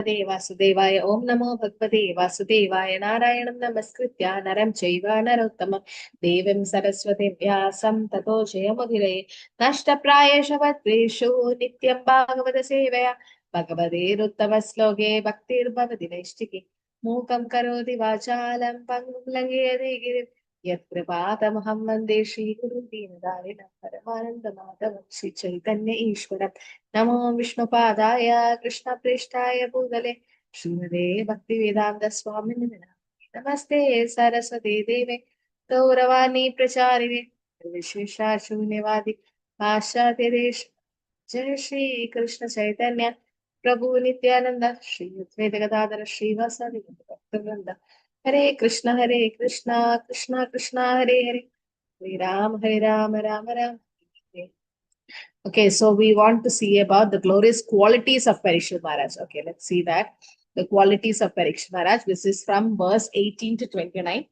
Vasudevaya Om Namo Bhagavate Vasudevaya Narayanam Namaskritya Naram Chaiva Narottamam Devim Saraswati Vyasam Tato Jayamudire Nashtapraya Shavatreshu Nityam Bhagavata Sevaya Bhagavate Ruttama Sloke Bhaktir Bhavati Naistiki Mukam Karoti Vachalam Pangum Langayade Girim Yat Kripatamaham Vande Shri Guru Deenadayina Paramananda Madhavam Shri Chaitanya Ishwaram Namo Vishnupadaya Krishna Prishtaya Bhutale Srimate Bhaktivedanta Swamini Namaste Saraswati Deve Gauravani Pracharine Vishesha Shunyavadi Pashatya Desh Jai Shri Krishna Chaitanya Prabhu Nityananda Shri Advaita Gadadhara Shri Vasadi Bhaktivinoda Hare Krishna Krishna Krishna Hare Hare Hare Ram Ram Ram Hare. Okay, so we want to see about the glorious qualities of Parikshit Maharaj. Okay, let's see that. The qualities of Parikshit Maharaj. This is from verse 18 to 29.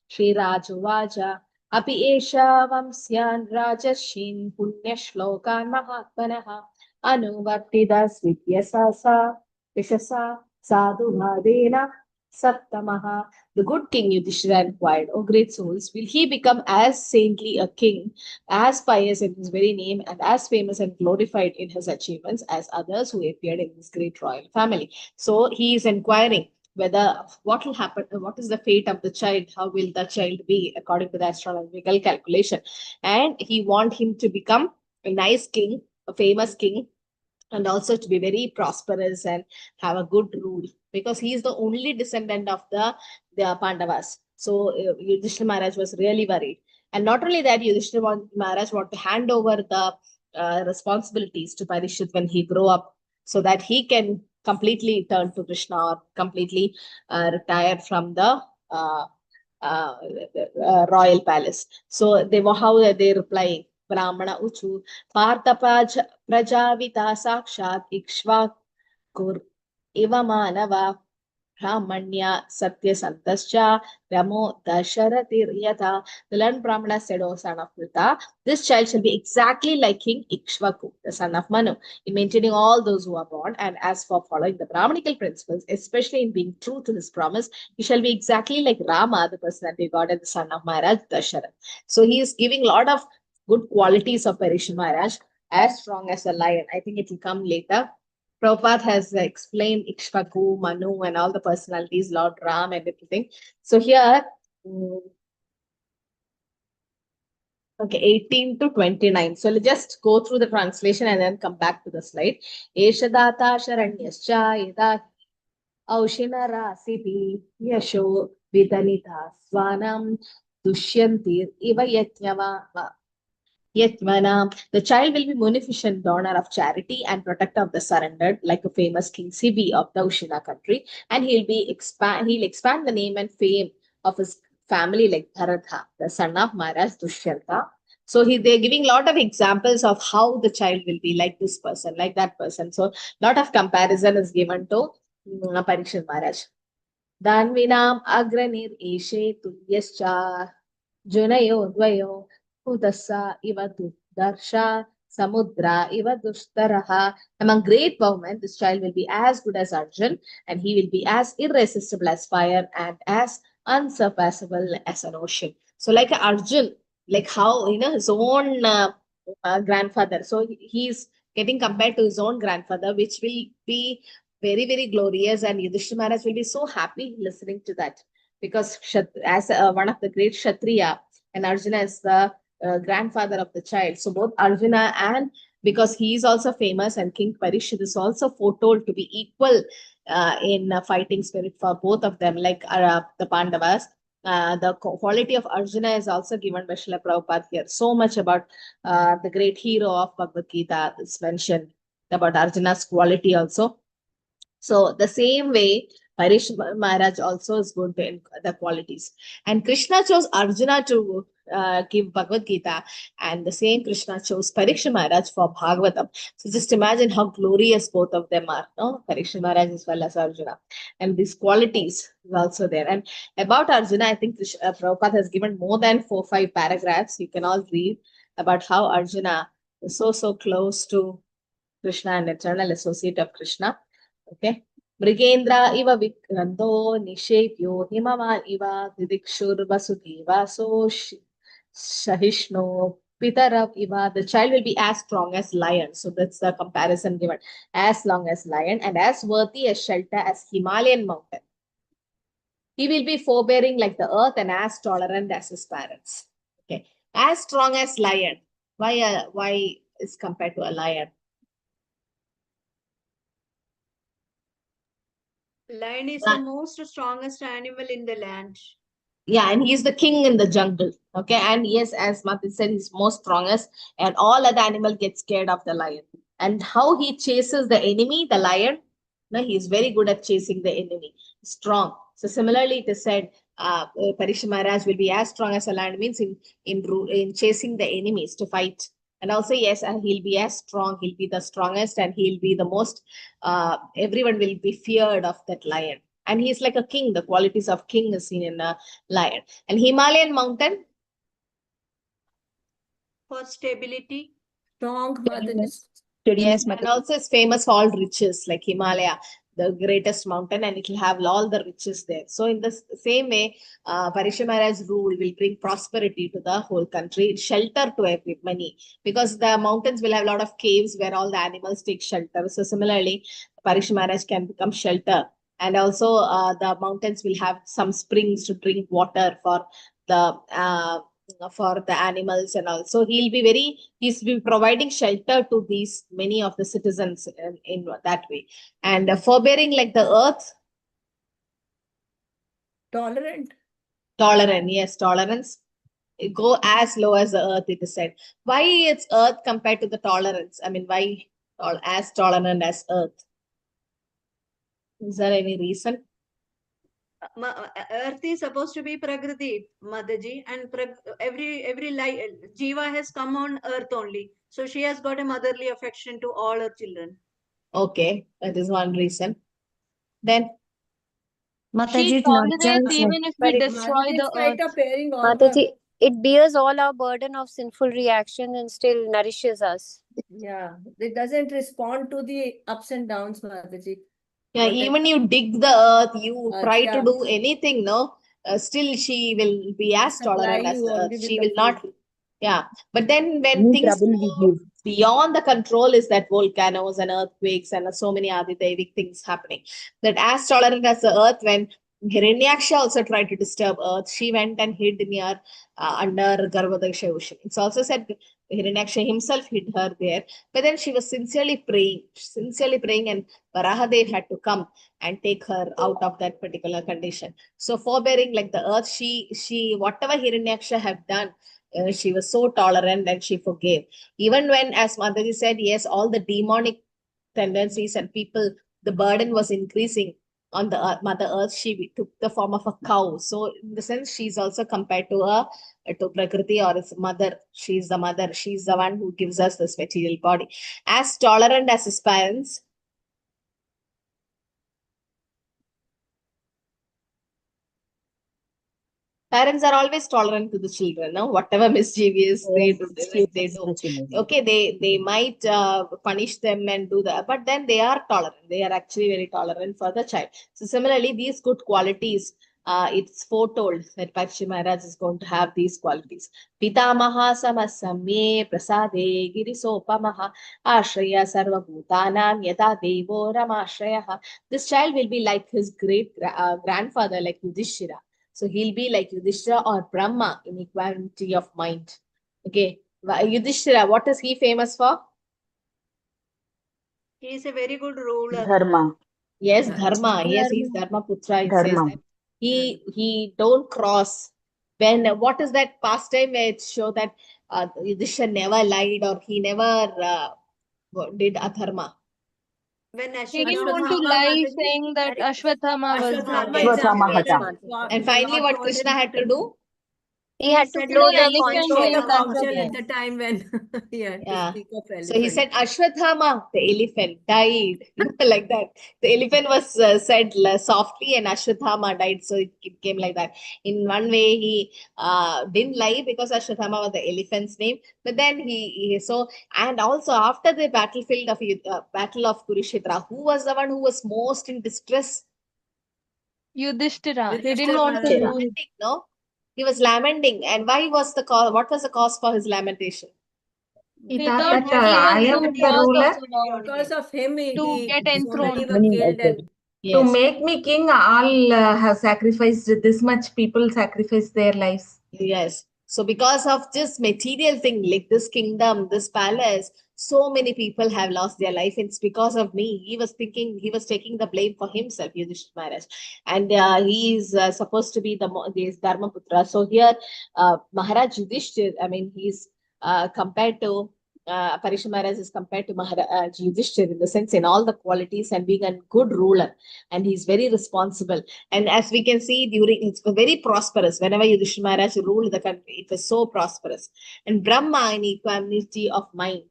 Shri Raju Vaja Api Esha Vamsyan Rajashin Punya Shlokan Mahatmanaha Anuvartidas Vidyasasa Vishasa Sadhu Bhadena Sattamaha. The good king Yudhishthira inquired, O great souls, will he become as saintly a king, as pious in his very name, and as famous and glorified in his achievements as others who appeared in this great royal family? So he is inquiring whether what will happen, what is the fate of the child, how will the child be according to the astrological calculation, and he want him to become a nice king, a famous king, and also to be very prosperous and have a good rule, because he is the only descendant of the Pandavas. So Yudhishthira Maharaj was really worried. And not only that, Yudhishthira Maharaj want to hand over the responsibilities to Parikshit when he grow up, so that he can completely turn to Krishna or completely retire from the royal palace. So they were how they replying. Brahmana Uchu Partha Prajavita Sakshat Ikshvakur Iva Manava Brahmanya Satya Santascha Ramo Dasharatir Yata. The learned Brahmana said, O son of Pritha, this child shall be exactly like King Ikshvaku, the son of Manu, in maintaining all those who are born. And as for following the Brahmanical principles, especially in being true to his promise, he shall be exactly like Rama, the personality of God, and the son of Maharaj Dasharath. So he is giving a lot of good qualities of Parikshit Maharaj, as strong as a lion. I think it will come later. Prabhupada has explained Ikshvaku, Manu, and all the personalities, Lord Ram, and everything. So here, okay, 18 to 29. So let's just go through the translation and then come back to the slide. Eshadata Sharanyascha Yada Aushina Rasipi Yasho Vidanita Swanam Dushyantir Iva Yatnyava Yatmanam. The child will be munificent donor of charity and protector of the surrendered, like a famous King Sibi of the Ushina country, and he'll expand the name and fame of his family like Bharatha, the son of Maharaj Dushyanta. So they're giving a lot of examples of how the child will be like this person, like that person. So lot of comparison is given to Parikshit Maharaj. Danvinam agranir eshe tulyascha Junayo Dvayo Udasa Iva Darsha Samudra Iva Dushtaraha. Among great women, this child will be as good as Arjun, and he will be as irresistible as fire and as unsurpassable as an ocean. So, like Arjun, like how his own grandfather. So he's getting compared to his own grandfather, which will be very, very glorious, and Yudhishthira Maharaj will be so happy listening to that, because as one of the great Kshatriya, and Arjuna is the grandfather of the child. So both Arjuna, and because he is also famous, and King Parikshit is also foretold to be equal in fighting spirit for both of them, like the Pandavas. The quality of Arjuna is also given by Srila Prabhupada here. So much about the great hero of Bhagavad Gita is mentioned about Arjuna's quality also. So the same way, Parikshit Maharaj also is good in the qualities. And Krishna chose Arjuna to give Bhagavad Gita, and the same Krishna chose Parikshit Maharaj for Bhagavatam. So just imagine how glorious both of them are, no? Parikshit Maharaj as well as Arjuna. And these qualities is also there. And about Arjuna, I think Prabhupada has given more than 4-5 paragraphs. You can all read about how Arjuna is so close to Krishna and eternal associate of Krishna. Okay. Mrigendra iva vikrando nishepyo himavan iva didikshur vasudeva so shahishno pitarav iva. The child will be as strong as lion. So that's the comparison given. As long as lion and as worthy as shelter as Himalayan mountain. He will be forbearing like the earth and as tolerant as his parents. Okay. As strong as lion. Why is compared to a lion? Lion is the most strongest animal in the land. Yeah, and he's the king in the jungle. Okay, and yes, as Mati said, he's most strongest, and all other animal get scared of the lion. And how he chases the enemy, the lion, no, he's very good at chasing the enemy. Strong. So similarly, it is said, Parikshit Maharaj will be as strong as a lion. Means in chasing the enemies to fight. And also, yes, he'll be as strong. He'll be the strongest, and he'll be the most. Everyone will be feared of that lion. And he's like a king. The qualities of king is seen in a lion. And Himalayan mountain? For stability. Strong, Yes, and also it's famous for all riches, like Himalaya, the greatest mountain, and it will have all the riches there. So in the same way, Parikshit Maharaj's rule will bring prosperity to the whole country, shelter to everybody, because the mountains will have a lot of caves where all the animals take shelter. So similarly, Parikshit Maharaj can become shelter. And also the mountains will have some springs to drink water for the animals, and also he's be providing shelter to these many of the citizens in that way. And forbearing like the earth. Tolerant. Yes, tolerance. Go as low as the earth, it is said. Why it's earth compared to the tolerance? I mean, why as tolerant as earth? Is there any reason? Earth is supposed to be Prakriti, Mataji, and every Jiva has come on earth only. So she has got a motherly affection to all her children. Okay, that is one reason. Then Mataji, tolerates even if we destroy the earth. Mataji, it bears all our burden of sinful reaction and still nourishes us. Yeah, it doesn't respond to the ups and downs, Mataji. Yeah, even you dig the earth, you try to do anything, no? Still she will be as tolerant as the earth. She will not. Yeah, but then when things go beyond the control is that volcanoes and earthquakes and so many other Devic things happening. That as tolerant as the earth, when Hiranyaksha also tried to disturb earth, she went and hid near under Garbhodaksha ocean. It's also said Hiranyaksha himself hid her there, but then she was sincerely praying, and Varahadev had to come and take her out of that particular condition. So forbearing like the earth, she whatever Hiranyaksha had done, she was so tolerant and she forgave. Even when, as Mataji said, yes, all the demonic tendencies and people, the burden was increasing on the earth, Mother Earth, she took the form of a cow. So in the sense, she's also compared to Prakriti or its mother. She's the mother. She's the one who gives us this material body. As tolerant as his parents. Parents are always tolerant to the children, no? Whatever mischievous they do. Okay, they might punish them and do that, but then they are tolerant. They are actually very tolerant for the child. So similarly, these good qualities, it's foretold that Parikshit Maharaj is going to have these qualities. Pitamaha samasamye prasade girisopamaha ashraya sarva bhutanam yata devo ramashraya. This child will be like his great grandfather, like Yudhishthira. So he'll be like Yudhishthira or Brahma in equality of mind. Okay. Yudhishthira, what is he famous for? He is a very good ruler. Dharma. Yes, Dharma. Yes, he's Dharma Putra. It says that he don't cross. When what is that pastime where it show that Yudhishthira never lied or he never did adharma? When He didn't want to lie, saying that Ashwatthama was Ashwatthama there. And finally, what Krishna had to do? He had to said blow like the elephant conch Blow shell the shell. or conch something. shell Yeah. at the time when he had to Yeah. speak of So he elephant. said, Ashwathama, the elephant, died. Like that. The elephant was said softly and Ashwathama died. So it came like that. In one way, he didn't lie because Ashwathama was the elephant's name. But then and also after the battlefield of Battle of Kurukshetra, who was the one who was most in distress? Yudhishthira. He didn't Yudhishthira want Maharaj. to. Lamenting, no? He was lamenting. And why was the cause? What was the cause for his lamentation? He He thought thought he that I was am the the cause of ruler. it all. Because of him, To get so many enthroned. were killed and To Yes. make me king, all have sacrificed this much. People sacrificed their lives. Yes. So because of this material thing, like this kingdom, this palace, so many people have lost their life. It's because of me. He was taking the blame for himself, Yudhishthira Maharaj. And he is supposed to be this Dharmaputra. So here, Maharaj Yudhishthira, I mean, he's compared to Parishar Maharaj is compared to Maharaj Yudhishthira in the sense in all the qualities and being a good ruler. And he's very responsible. And as we can see, it's very prosperous. Whenever Yudhishthira Maharaj ruled the country, it was so prosperous. And Brahma in equanimity of mind.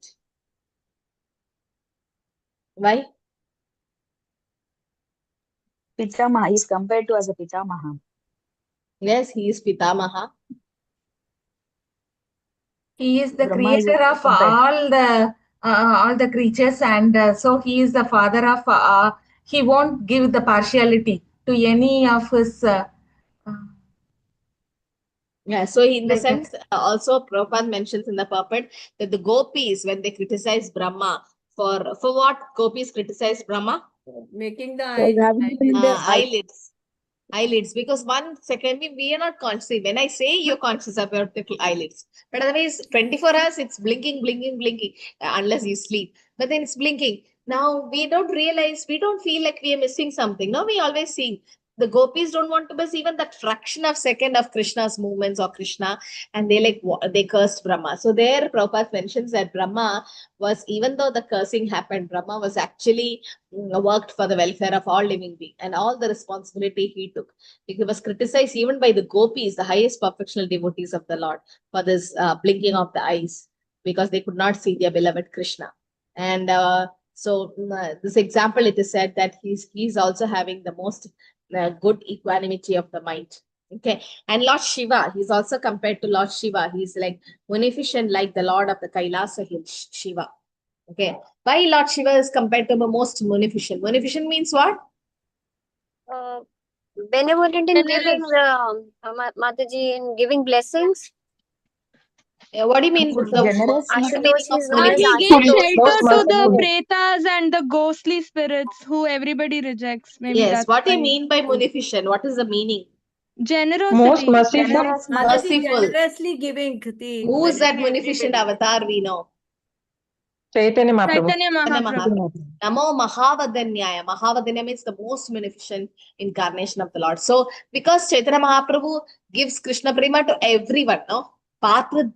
Why? Pitamaha is compared to as a Pitamaha. Yes, he is Pitamaha. He is the Brahma is creator of compared. all the creatures, and so he is the father of. He won't give the partiality to any of his. Yeah, so in the Like that. sense, also Prabhupada mentions in the purport that the gopis, when they criticize Brahma, for what gopis criticize Brahma? making the Eyelids, because 1 second we are not conscious. When I say you're conscious about the eyelids, but otherwise 24 hours it's blinking, blinking, blinking, unless you sleep. But then it's blinking. Now we don't realize, we don't feel like we are missing something. No, we always see. The gopis don't want to miss even that fraction of second of Krishna's movements or Krishna, and they cursed Brahma. So there Prabhupada mentions that Brahma was, even though the cursing happened, Brahma was actually worked for the welfare of all living beings, and all the responsibility he took. He was criticized even by the gopis, the highest perfectional devotees of the Lord, for this blinking of the eyes, because they could not see their beloved Krishna. And this example, it is said that he's also having the most good equanimity of the mind. Okay, and Lord Shiva, he's also compared to Lord Shiva. He's like munificent, like the Lord of the Kailasa hill, Shiva. Okay, why Lord Shiva is compared to the most munificent? Munificent means what? Benevolent in Generous. giving, Mataji, in giving blessings. What do you mean? Most What's generous. the meaning Ashutosh of is known as He munificent? gives Ashutosh. shelter to the merciful. pretas and the ghostly spirits who everybody rejects. Maybe Yes, that's what do you why. mean by munificent? What is the meaning? Generosity. Generous, Mataji merciful. generously giving the Who is that benefit munificent everybody. avatar we know? Chaitanya Mahaprabhu. Chaitanya Mahaprabhu. Namo Mahavadanyaya. Mahavadanya means the most munificent incarnation of the Lord. So, because Chaitanya Mahaprabhu gives Krishna Prema to everyone, no? Patra,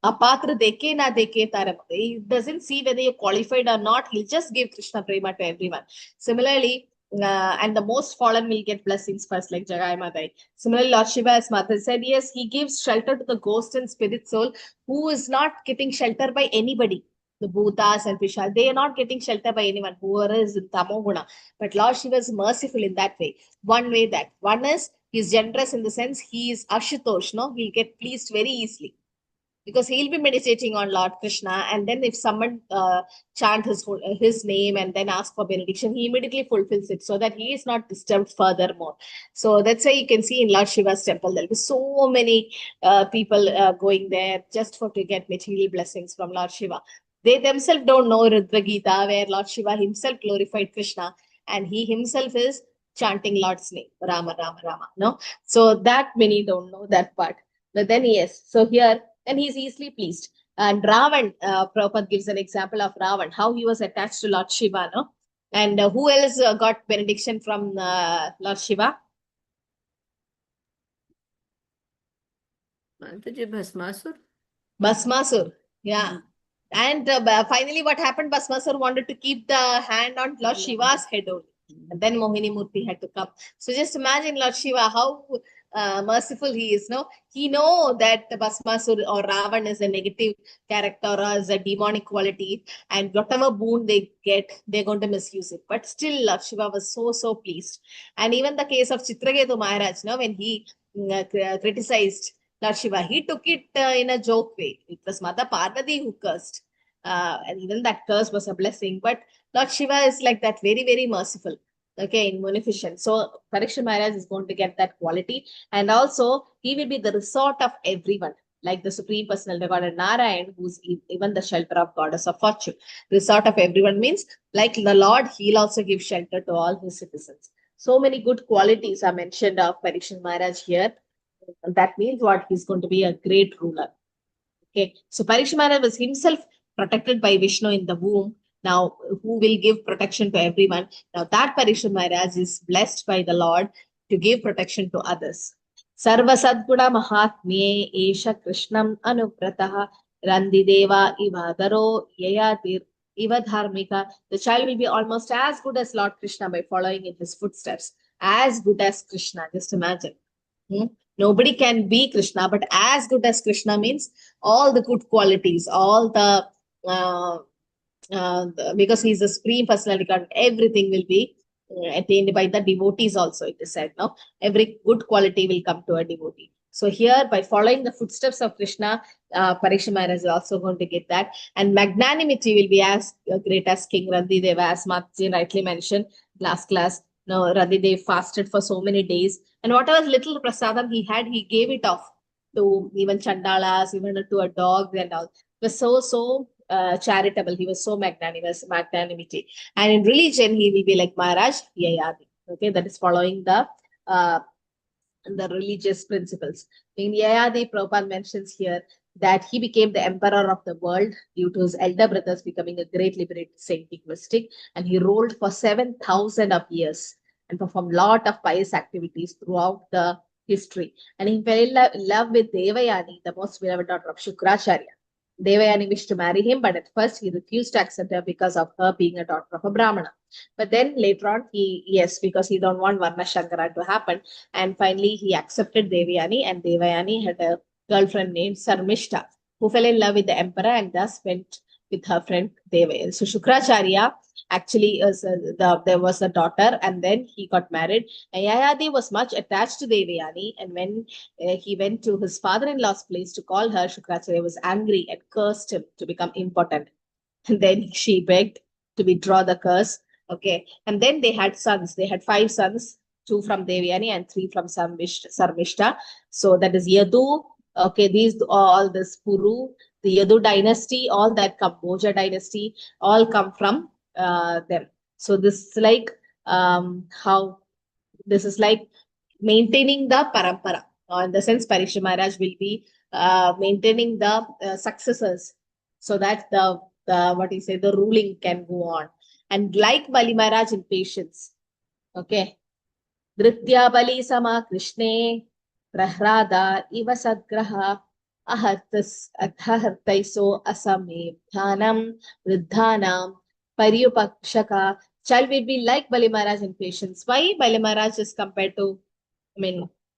apatra deke na deke taram. He doesn't see whether you're qualified or not. He'll just give Krishna Prema to everyone. Similarly, and the most fallen will get blessings first, like Jagai Madai. Similarly, Lord Shiva, as Mother said, yes, he gives shelter to the ghost and spirit soul who is not getting shelter by anybody. The Bhutas and Pishal, they are not getting shelter by anyone, whoever is in Tamoguna. But Lord Shiva is merciful in that way. One way that. One is, he's generous in the sense he is Ashutosh, no? He'll get pleased very easily. Because he'll be meditating on Lord Krishna, and then if someone chant his name and then ask for benediction, he immediately fulfills it so that he is not disturbed furthermore. So that's why you can see in Lord Shiva's temple, there'll be so many people going there just to get material blessings from Lord Shiva. They themselves don't know Rudra Gita, where Lord Shiva himself glorified Krishna, and he himself is chanting Lord's name, Rama, Rama, Rama. No, so that many don't know that part. But then yes, so here, and he's easily pleased. And Ravan, Prabhupada gives an example of Ravan, how he was attached to Lord Shiva, no? And who else got benediction from Lord Shiva? Mataji Bhasmasur. Bhasmasur, yeah. And finally, what happened? Bhasmasur wanted to keep the hand on Lord Shiva's head only. And then Mohini Murti had to come. So just imagine Lord Shiva, how merciful he is. No, he know that the Bhasmasur or Ravan is a negative character or is a demonic quality, and whatever boon they get, they're going to misuse it. But still, Lord Shiva was so pleased. And even the case of Chitraketu Maharaj, when he criticized Lord Shiva, he took it in a joke way. It was Mother Parvati who cursed. And even that curse was a blessing. But Lord Shiva is like that, very merciful. Okay, in munificent. So Parikshit Maharaj is going to get that quality. And also, he will be the resort of everyone. Like the Supreme Personality God and Narayan, who's even the shelter of Goddess of Fortune. Resort of everyone means, like the Lord, he'll also give shelter to all his citizens. So many good qualities are mentioned of Parikshit Maharaj here. That means what? He's going to be a great ruler. Okay, so Parikshit Maharaj was himself protected by Vishnu in the womb. Now, who will give protection to everyone? Now, that Parikshit Maharaj is blessed by the Lord to give protection to others. Sarva Sadguna Mahatmye Esha Krishnam Anuprataha Randideva Ivadaro Yayatir Iva Dharmika. The child will be almost as good as Lord Krishna by following in his footsteps. As good as Krishna, just imagine. Nobody can be Krishna, but as good as Krishna means all the good qualities, all the because he's a Supreme Personality God, everything will be attained by the devotees also, it is said. No, every good quality will come to a devotee. So here, by following the footsteps of Krishna, Parikshit Maharaj is also going to get that. And magnanimity will be as great as King Randideva, as Mataji rightly mentioned last class. No, Randideva fasted for so many days. And whatever little prasadam he had, he gave it off to even chandalas, even to a dog and all. It was so charitable. He was so magnanimity. And in religion, he will be like Maharaj Yayadi. Okay, that is following the religious principles. In Yayadi, Prabhupada mentions here that he became the emperor of the world due to his elder brothers becoming a great liberated saintic mystic, and he ruled for 7,000 of years and performed a lot of pious activities throughout the history. And he fell in love with Devayani, the most beloved daughter of Shukracharya. Devayani wished to marry him, but at first he refused to accept her because of her being a daughter of a Brahmana. But then later on, because he don't want Varna Shankara to happen. And finally, he accepted Devayani, and Devayani had a girlfriend named Sarmishta, who fell in love with the emperor and thus went with her friend Devayani. So Shukracharya actually there was a daughter, and then he got married. And Yayadi was much attached to Devayani, and when he went to his father-in-law's place to call her, Shukracharya was angry and cursed him to become impotent. And then she begged to withdraw the curse. Okay, and then they had sons. They had 5 sons, 2 from Devayani and 3 from Sarmishta. So that is Yadu. Okay, these all this Puru, the Yadu dynasty, all that Kamboja dynasty, all come from them. So this is like this is like maintaining the parampara. In the sense, Parikshit Maharaj will be maintaining the successors, so that the ruling can go on. And like Bali Maharaj in patience. Okay. Dritya Bali Sama Krishne Prahrada Iva Sadgraha Ahartaiso Asame Dhanam Riddhanam Paryupakshaka. Child will be like Bali Maharaj in patience. Why Bali Maharaj is compared to,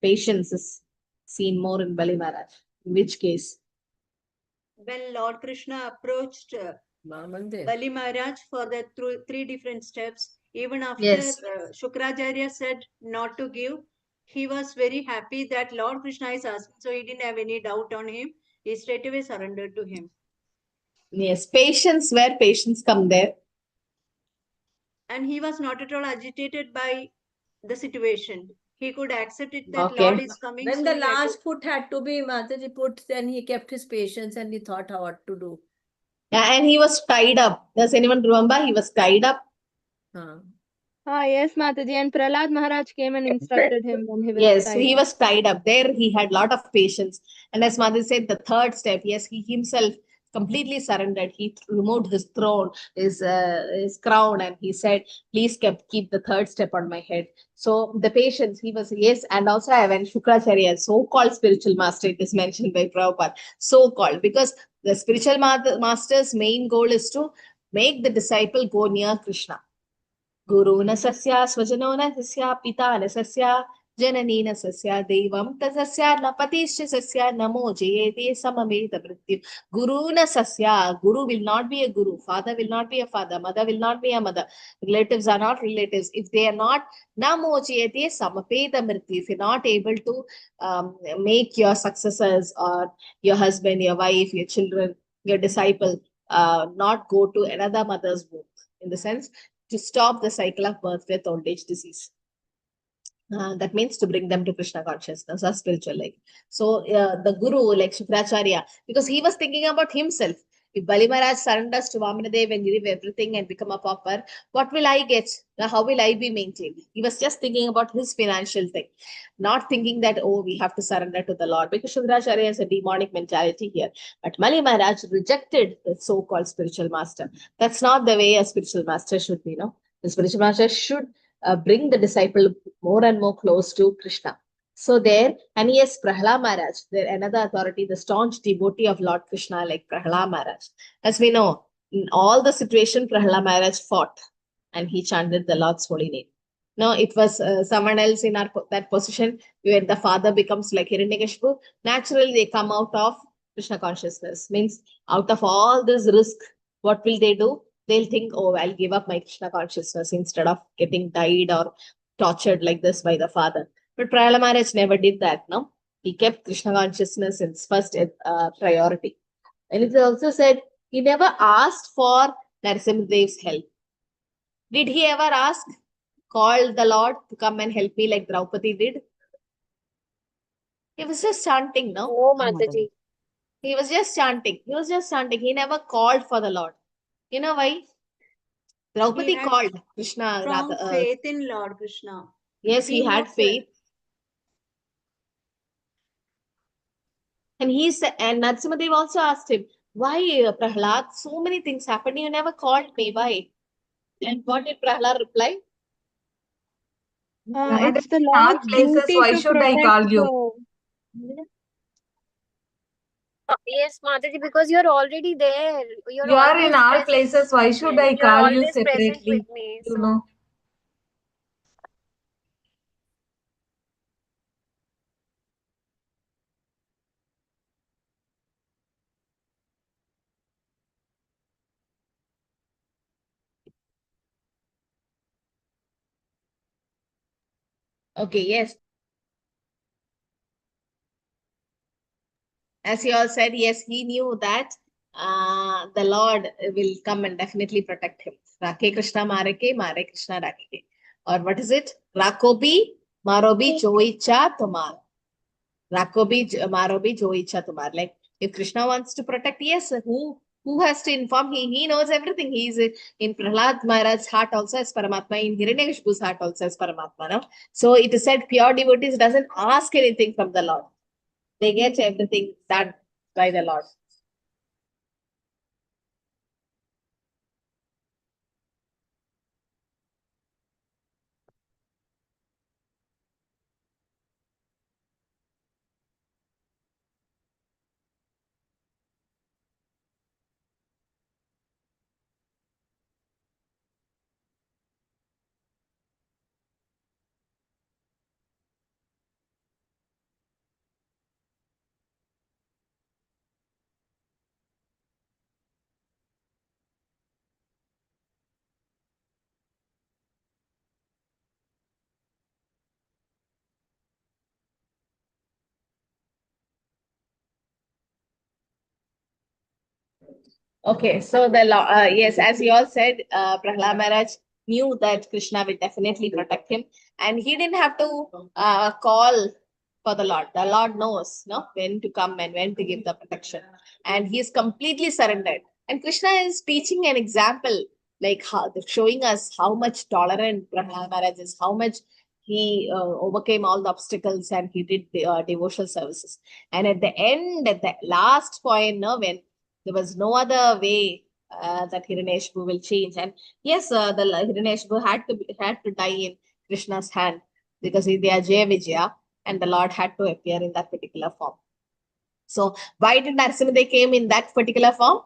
patience is seen more in Bali Maharaj? In which case? When Lord Krishna approached Bali Maharaj for the 3 different steps, even after Shukracharya said not to give, he was very happy that Lord Krishna is asking, so he didn't have any doubt on him. He straightaway surrendered to him. Yes, patience, where patience come there. And he was not at all agitated by the situation. He could accept it that Lord is coming. When the last foot had to be Mataji put, then he kept his patience and he thought what to do. Yeah, and he was tied up. Does anyone remember? He was tied up. Yes, Mataji. And Prahlad Maharaj came and instructed him when he was Yes, tied so he up. was tied up. There he had a lot of patience. And as Mataji said, the 3rd step, yes, he himself completely surrendered. He removed his throne, his crown, and he said, please keep the 3rd step on my head. So the patience, he was, yes. And also when Shukracharya, so-called spiritual master, it is mentioned by Prabhupada, so-called, because the spiritual master's main goal is to make the disciple go near Krishna. Guru na sasya, swajano na sasya, pita na sasya, Jananina sasya devam tasasya napatischa sasya namo jayete samameta mrityu. Guru na sasya. Guru will not be a guru. Father will not be a father. Mother will not be a mother. Relatives are not relatives. If they are not namo jayete samapeta mrityu. If you're not able to make your successors or your husband, your wife, your children, your disciple not go to another mother's womb, in the sense to stop the cycle of birth, death, old age, disease. That means to bring them to Krishna consciousness or spiritual life. So the guru, like Shukracharya, because he was thinking about himself. If Bali Maharaj surrenders to Vamanadev and give everything and become a pauper, what will I get? How will I be maintained? He was just thinking about his financial thing, not thinking that, oh, we have to surrender to the Lord, because Shukracharya has a demonic mentality here. But Bali Maharaj rejected the so-called spiritual master. That's not the way a spiritual master should be, no? The spiritual master should bring the disciple more and more close to Krishna. So there, and yes, Prahlad Maharaj, there another authority, the staunch devotee of Lord Krishna, like Prahlad Maharaj. As we know, in all the situation, Prahlad Maharaj fought and he chanted the Lord's holy name. No, it was someone else in that position where the father becomes like Hiranyakashipu. Naturally, they come out of Krishna consciousness. Means out of all this risk, what will they do? They'll think, oh, I'll give up my Krishna consciousness instead of getting died or tortured like this by the father. But Prahlad Maharaj never did that, no? He kept Krishna consciousness in first priority. And it also said he never asked for Narasimhadev's help. Did he ever ask, call the Lord to come and help me like Draupadi did? He was just chanting, no? Oh, Mataji. He was just chanting. He was just chanting. He never called for the Lord. You know why? Draupadi called Krishna. Strong faith in Lord Krishna. Yes, he had faith. And he said, and Narasimhadev also asked him, why, Prahlad, so many things happened. You never called me. Why? And what did Prahlad reply? It's the in Lord's all places, duty why to should I protect call you? Yes, Mataji, because you're already there. You're You are in always all present. places, why should I You're call you always present with separately? me. You So, know. Okay, yes. As you all said, yes, he knew that the Lord will come and definitely protect him. Rake Krishna Mareke, Mare Krishna Rakeke. Or what is it? Rakobi, Marobi, Joicha, Tomar. Rakobi, Marobi, Joicha, Tomar. Like, if Krishna wants to protect, yes, who has to inform? He knows everything. He's in Prahlad Maharaj's heart also as Paramatma, in Hiranyakashipu's heart also as Paramatma. No? So it is said pure devotees doesn't ask anything from the Lord. They get everything done by the Lord. Okay, so yes, as you all said, Prahlad Maharaj knew that Krishna will definitely protect him, and he didn't have to call for the Lord. The Lord knows, no, when to come and when to give the protection, and he is completely surrendered. And Krishna is teaching an example, like how showing us how much tolerant Prahlad Maharaj is, how much he overcame all the obstacles and he did devotional services. And at the end, at the last point, no, when there was no other way that Hiranyakashipu will change. And yes, the Hiranyakashipu had to die in Krishna's hand because they are Jaya Vijaya, and the Lord had to appear in that particular form. So why did Narasimha came in that particular form?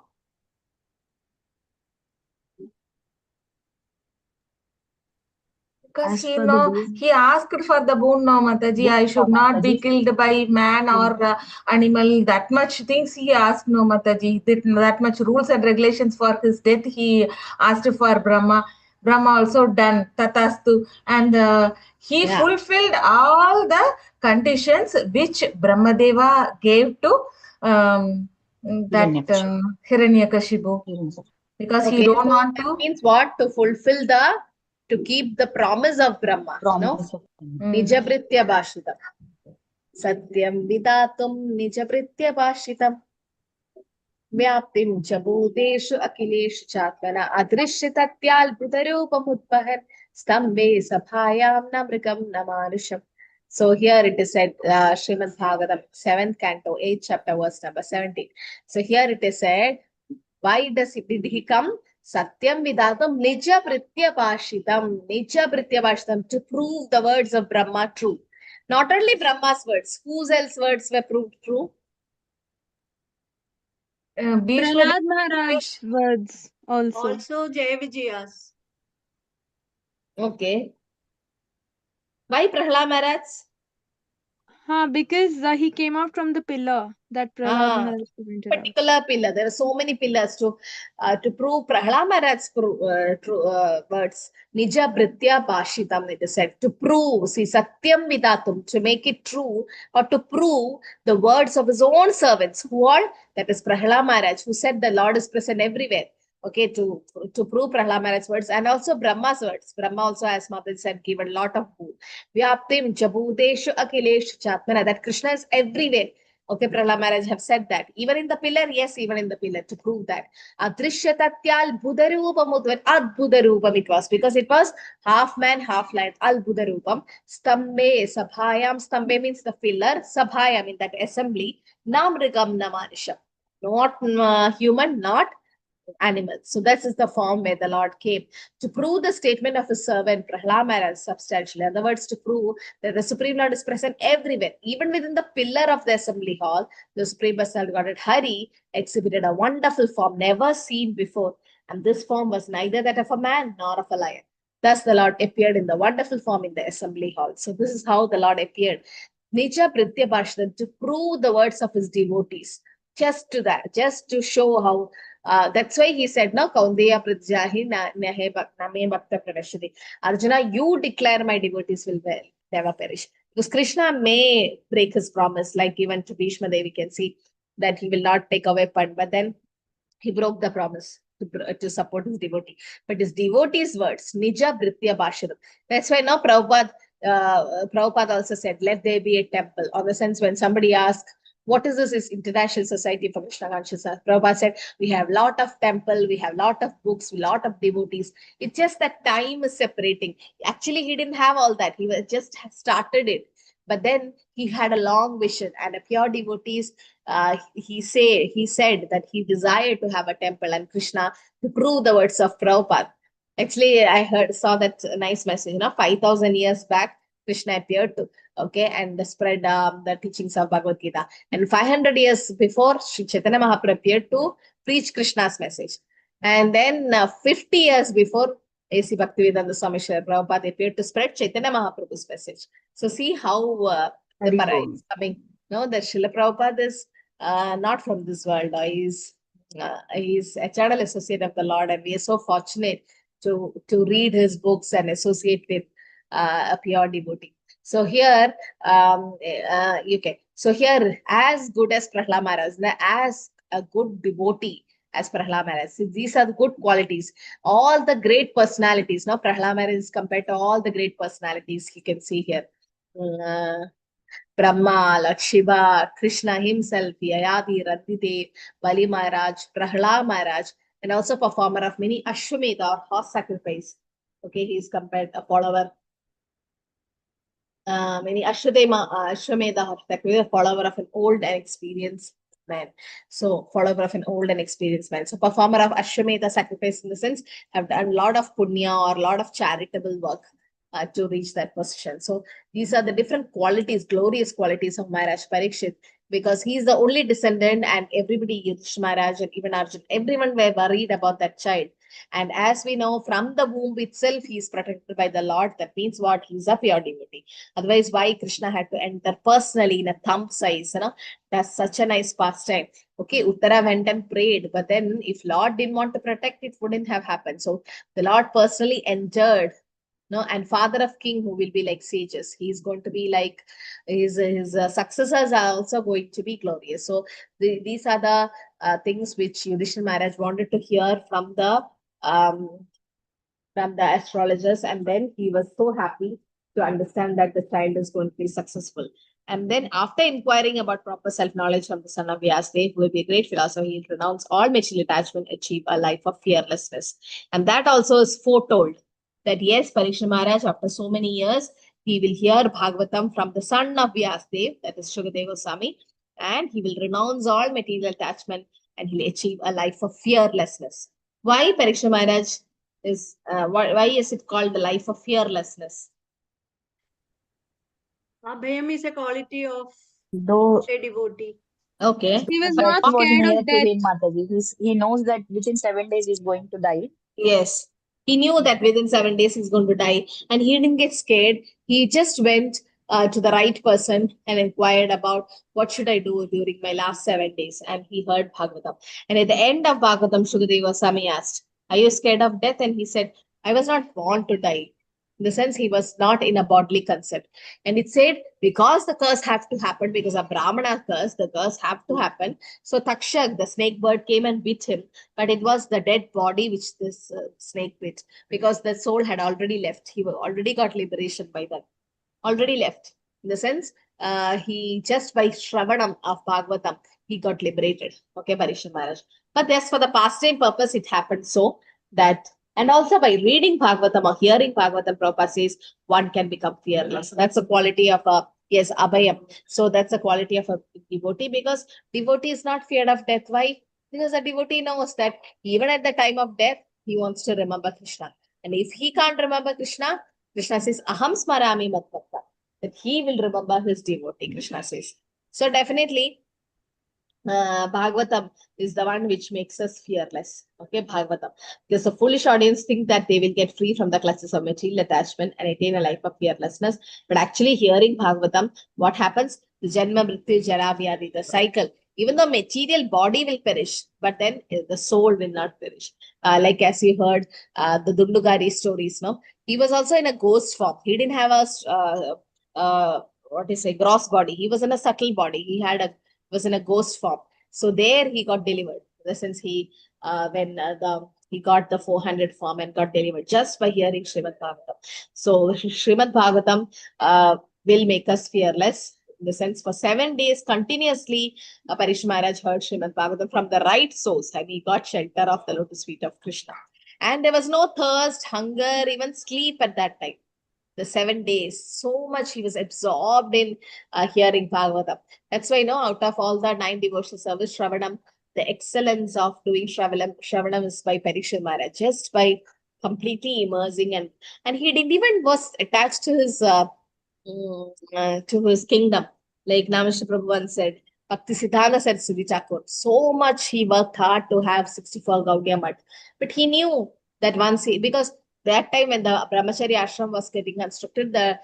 Because As per the boon. he asked for the boon, no, Mataji, I should not be killed by man or animal. That much things he asked, no, Mataji. That much rules and regulations for his death he asked for Brahma. Brahma also done, tatastu. And he fulfilled all the conditions which Brahmadeva gave to that Hiranyakashipu. Because he don't want to. Means what? To fulfill to keep the promise of Brahma. Promise of Nijabritya Bhashitam. Satyam Vidatum Nijabritya Bhashitam. Vyaptim Chabudeshu Akileshu Chatmana Adrishitatyal Budarupamutpahar Stambe Sabhayam Namrikam Namanusham. So here it is said, Srimad Bhagavatam, 7th canto, 8th chapter, verse number 17. So here it is said, why did he come? Satyam Vidatam Nija Britya Bhashitam. Nija Britya Bhashitam, to prove the words of Brahma true. Not only Brahma's words, whose else words were proved true? Prahlad Maharaj's words also. Also Jaya Vijaya's. Okay. Why Prahlad Maharaj? Because he came out from the pillar that Prahlad Maharaj pointed out. Particular pillar. There are so many pillars to prove Prahlad Maharaj's words. Nija Britya Bhashitam, it is said. To prove, see, Satyam Vidatum, to make it true, or to prove the words of his own servants. Who are? That is Prahlad Maharaj, who said the Lord is present everywhere. Okay, to prove Prahlad Maharaj's words, and also Brahma's words. Brahma also, as Mataji said, given a lot of boon. Vyaptim Jabudeshu Akileshu Chatmana, that Krishna is everywhere. Okay, Prahlad Maharaj have said that. Even in the pillar, yes, even in the pillar, to prove that. Adrishyatatyal Budarupam, Adbudarupam it was, because it was half man, half lion. Al Budarupam. Stambe Sabhayam. Stambe means the pillar. Sabhayam, in that assembly. Namrigam Namanisham. Not human, not animals. So this is the form where the Lord came to prove the statement of his servant Prahlad Maharaj substantially. In other words, to prove that the Supreme Lord is present everywhere, even within the pillar of the assembly hall. The Supreme Personality Godhead Hari exhibited a wonderful form never seen before, and this form was neither that of a man nor of a lion. Thus the Lord appeared in the wonderful form in the assembly hall. So this is how the Lord appeared. Nija Britya Bhashitam, to prove the words of his devotees. Just to show how. That's why he said, no, Kaundeya Pradjahi Name Bhakta Pravashati. Arjuna, you declare my devotees will never perish. Because Krishna may break his promise, like given to Bhishma Devi, we can see that he will not take a weapon, but then he broke the promise to support his devotee. But his devotees' words, Nija Britya Bhashitam. That's why now Prabhupada also said, let there be a temple. Or the sense when somebody asks, what is this International Society for Krishna Consciousness? Prabhupada said, we have a lot of temple, we have a lot of books, a lot of devotees. It's just that time is separating. Actually, he didn't have all that. He just started it. But then he had a long vision, and a pure devotees, he said that he desired to have a temple, and Krishna, to prove the words of Prabhupada. Actually, I saw that nice message, 5,000 years back, Krishna appeared to, and spread the teachings of Bhagavad Gita. And 500 years before, Sri Chaitanya Mahaprabhu appeared to preach Krishna's message. And then 50 years before, A.C. Bhaktivedanta Swami Srila Prabhupada appeared to spread Chaitanya Mahaprabhu's message. So see how the para is coming. No, that Srila Prabhupada is not from this world. He's a channel associate of the Lord, and we are so fortunate to read his books and associate with a pure devotee. So here, So here, as good as Prahlad Maharaj, as a good devotee as Prahlad Maharaj, these are the good qualities. All the great personalities, Prahlad Maharaj is compared to all the great personalities you can see here. Brahma, Lord Shiva, Krishna himself, Yayadi, Radhadev, Bali Maharaj, Prahlad Maharaj, and also performer of many Ashwamedha or horse sacrifice. Okay, he is compared a follower. Many Ashwamedha horse sacrifice, a follower of an old and experienced man. So, follower of an old and experienced man. So, performer of Ashwamedha sacrifice in the sense have done a lot of punya or a lot of charitable work to reach that position. So, these are the different qualities, glorious qualities of Maharaj Parikshit, because he is the only descendant, and everybody, Yudhishthira Maharaj and even Arjuna, everyone were worried about that child. And as we know, from the womb itself, he is protected by the Lord. That means what? He is a pure devotee. Otherwise, why Krishna had to enter personally in a thumb size? That's such a nice pastime. Okay, Uttara went and prayed, but then if Lord didn't want to protect, it wouldn't have happened. So the Lord personally entered. No, and father of king who will be like sages. He's going to be like his successors are also going to be glorious. So these are the things which Yudhishthira Maharaj wanted to hear um, from the astrologers, and then he was so happy to understand that the child is going to be successful. And then after inquiring about proper self-knowledge from the son of Vyasadeva, who will be a great philosopher, he'll renounce all material attachment, achieve a life of fearlessness. And that also is foretold that yes, Parikshit Maharaj, after so many years, he will hear Bhagavatam from the son of Vyasadeva, that is Shukadeva Goswami, and he will renounce all material attachment and he'll achieve a life of fearlessness. Why Parikshit Maharaj is, why is it called the life of fearlessness? Abhayam is a quality of Though a devotee. He Okay. was death not was scared near of to death. him, Mataji. He knows that within 7 days he's going to die. Yes. He knew that within 7 days he's going to die, and he didn't get scared. He just went to the right person and inquired about what should I do during my last 7 days. And he heard Bhagavatam. And at the end of Bhagavatam, Shukadeva Goswami asked, "Are you scared of death?" And he said, "I was not born to die." In the sense, he was not in a bodily concept. And it said, because the curse have to happen, because of Brahmana curse, the curse have to happen. So Takshak, the snake bird, came and bit him, but it was the dead body which this snake bit, because the soul had already left. He already got liberation by then, already left. In the sense, he just by Shravanam of Bhagavatam, he got liberated. Okay, Parikshit Maharaj. But yes, for the pastime purpose, it happened so that, and also by reading Bhagavatam or hearing Bhagavatam, Prabhupada says one can become fearless. That's a quality of a, yes, abhayam. So that's a quality of a devotee, because devotee is not feared of death. Why? Because a devotee knows that even at the time of death, he wants to remember Krishna. And if he can't remember Krishna, Krishna says, Aham smarami matpata, that he will remember his devotee, Krishna says. So definitely, Bhagavatam is the one which makes us fearless. Okay, Bhagavatam. Because the foolish audience think that they will get free from the clutches of material attachment and attain a life of fearlessness. But actually, hearing Bhagavatam, what happens? The Janma, Mrityu, Jara, Vyadi, the cycle. Even though material body will perish, but then the soul will not perish. Like as you heard, the Dundugari stories, no? He was also in a ghost form. He didn't have a, gross body. He was in a subtle body. He was in a ghost form. So there he got delivered. In the sense, he got the 400 form and got delivered just by hearing Srimad Bhagavatam. So Srimad Bhagavatam will make us fearless. In the sense, for 7 days continuously, Parikshit Maharaj heard Srimad Bhagavatam from the right source, and he got shelter of the lotus feet of Krishna. And there was no thirst, hunger, even sleep at that time. The 7 days, so much he was absorbed in hearing Bhagavatam. That's why, out of all the 9 devotional service, Shravanam, the excellence of doing Shravanam is by Parikshit Maharaj, just by completely immersing, and he didn't even was attached to his kingdom. Like Namaste Prabhu once said, Bhakti Siddhanta said Gita Course, so much he worked hard to have 64 Gaudiya Math. But he knew that because that time when the Brahmacharya ashram was getting constructed, the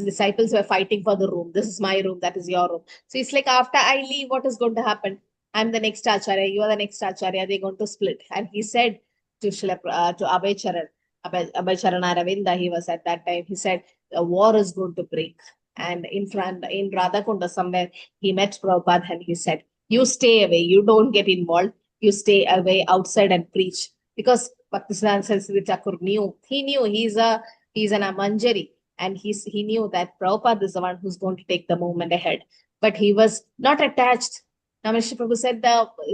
disciples were fighting for the room. This is my room, that is your room. So it's like, after I leave, what is going to happen? I'm the next Acharya, you are the next Acharya, they're going to split. And he said to Abhay Charan, Abhay Charan Aravinda, he was at that time, he said, the war is going to break. And in Radha Kunda somewhere, he met Prabhupada and he said, you stay away, you don't get involved, you stay away outside and preach. Because Bhaktisiddhanta Saraswati Thakur knew, he's an Amanjari, and he knew that Prabhupada is the one who's going to take the movement ahead. But he was not attached. Namaste Prabhu said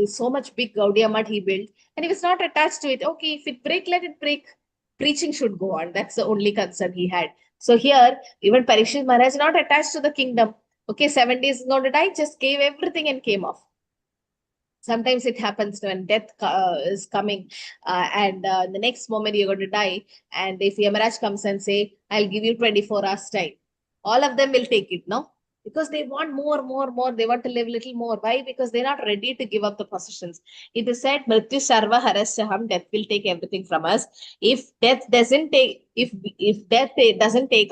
so much big Gaudiya Math he built, and he was not attached to it. Okay, if it break, let it break. Preaching should go on. That's the only concern he had. So here, even Parikshit Maharaj not attached to the kingdom. Okay, 7 days is going to die, just gave everything and came off. Sometimes it happens when death is coming, and the next moment you're going to die. And if Yamaraj comes and say, I'll give you 24 hours time, all of them will take it, no? Because they want more. They want to live little more. Why? Because they're not ready to give up the possessions. It is said, Mrityu sarva harasyaham, death will take everything from us. If death doesn't take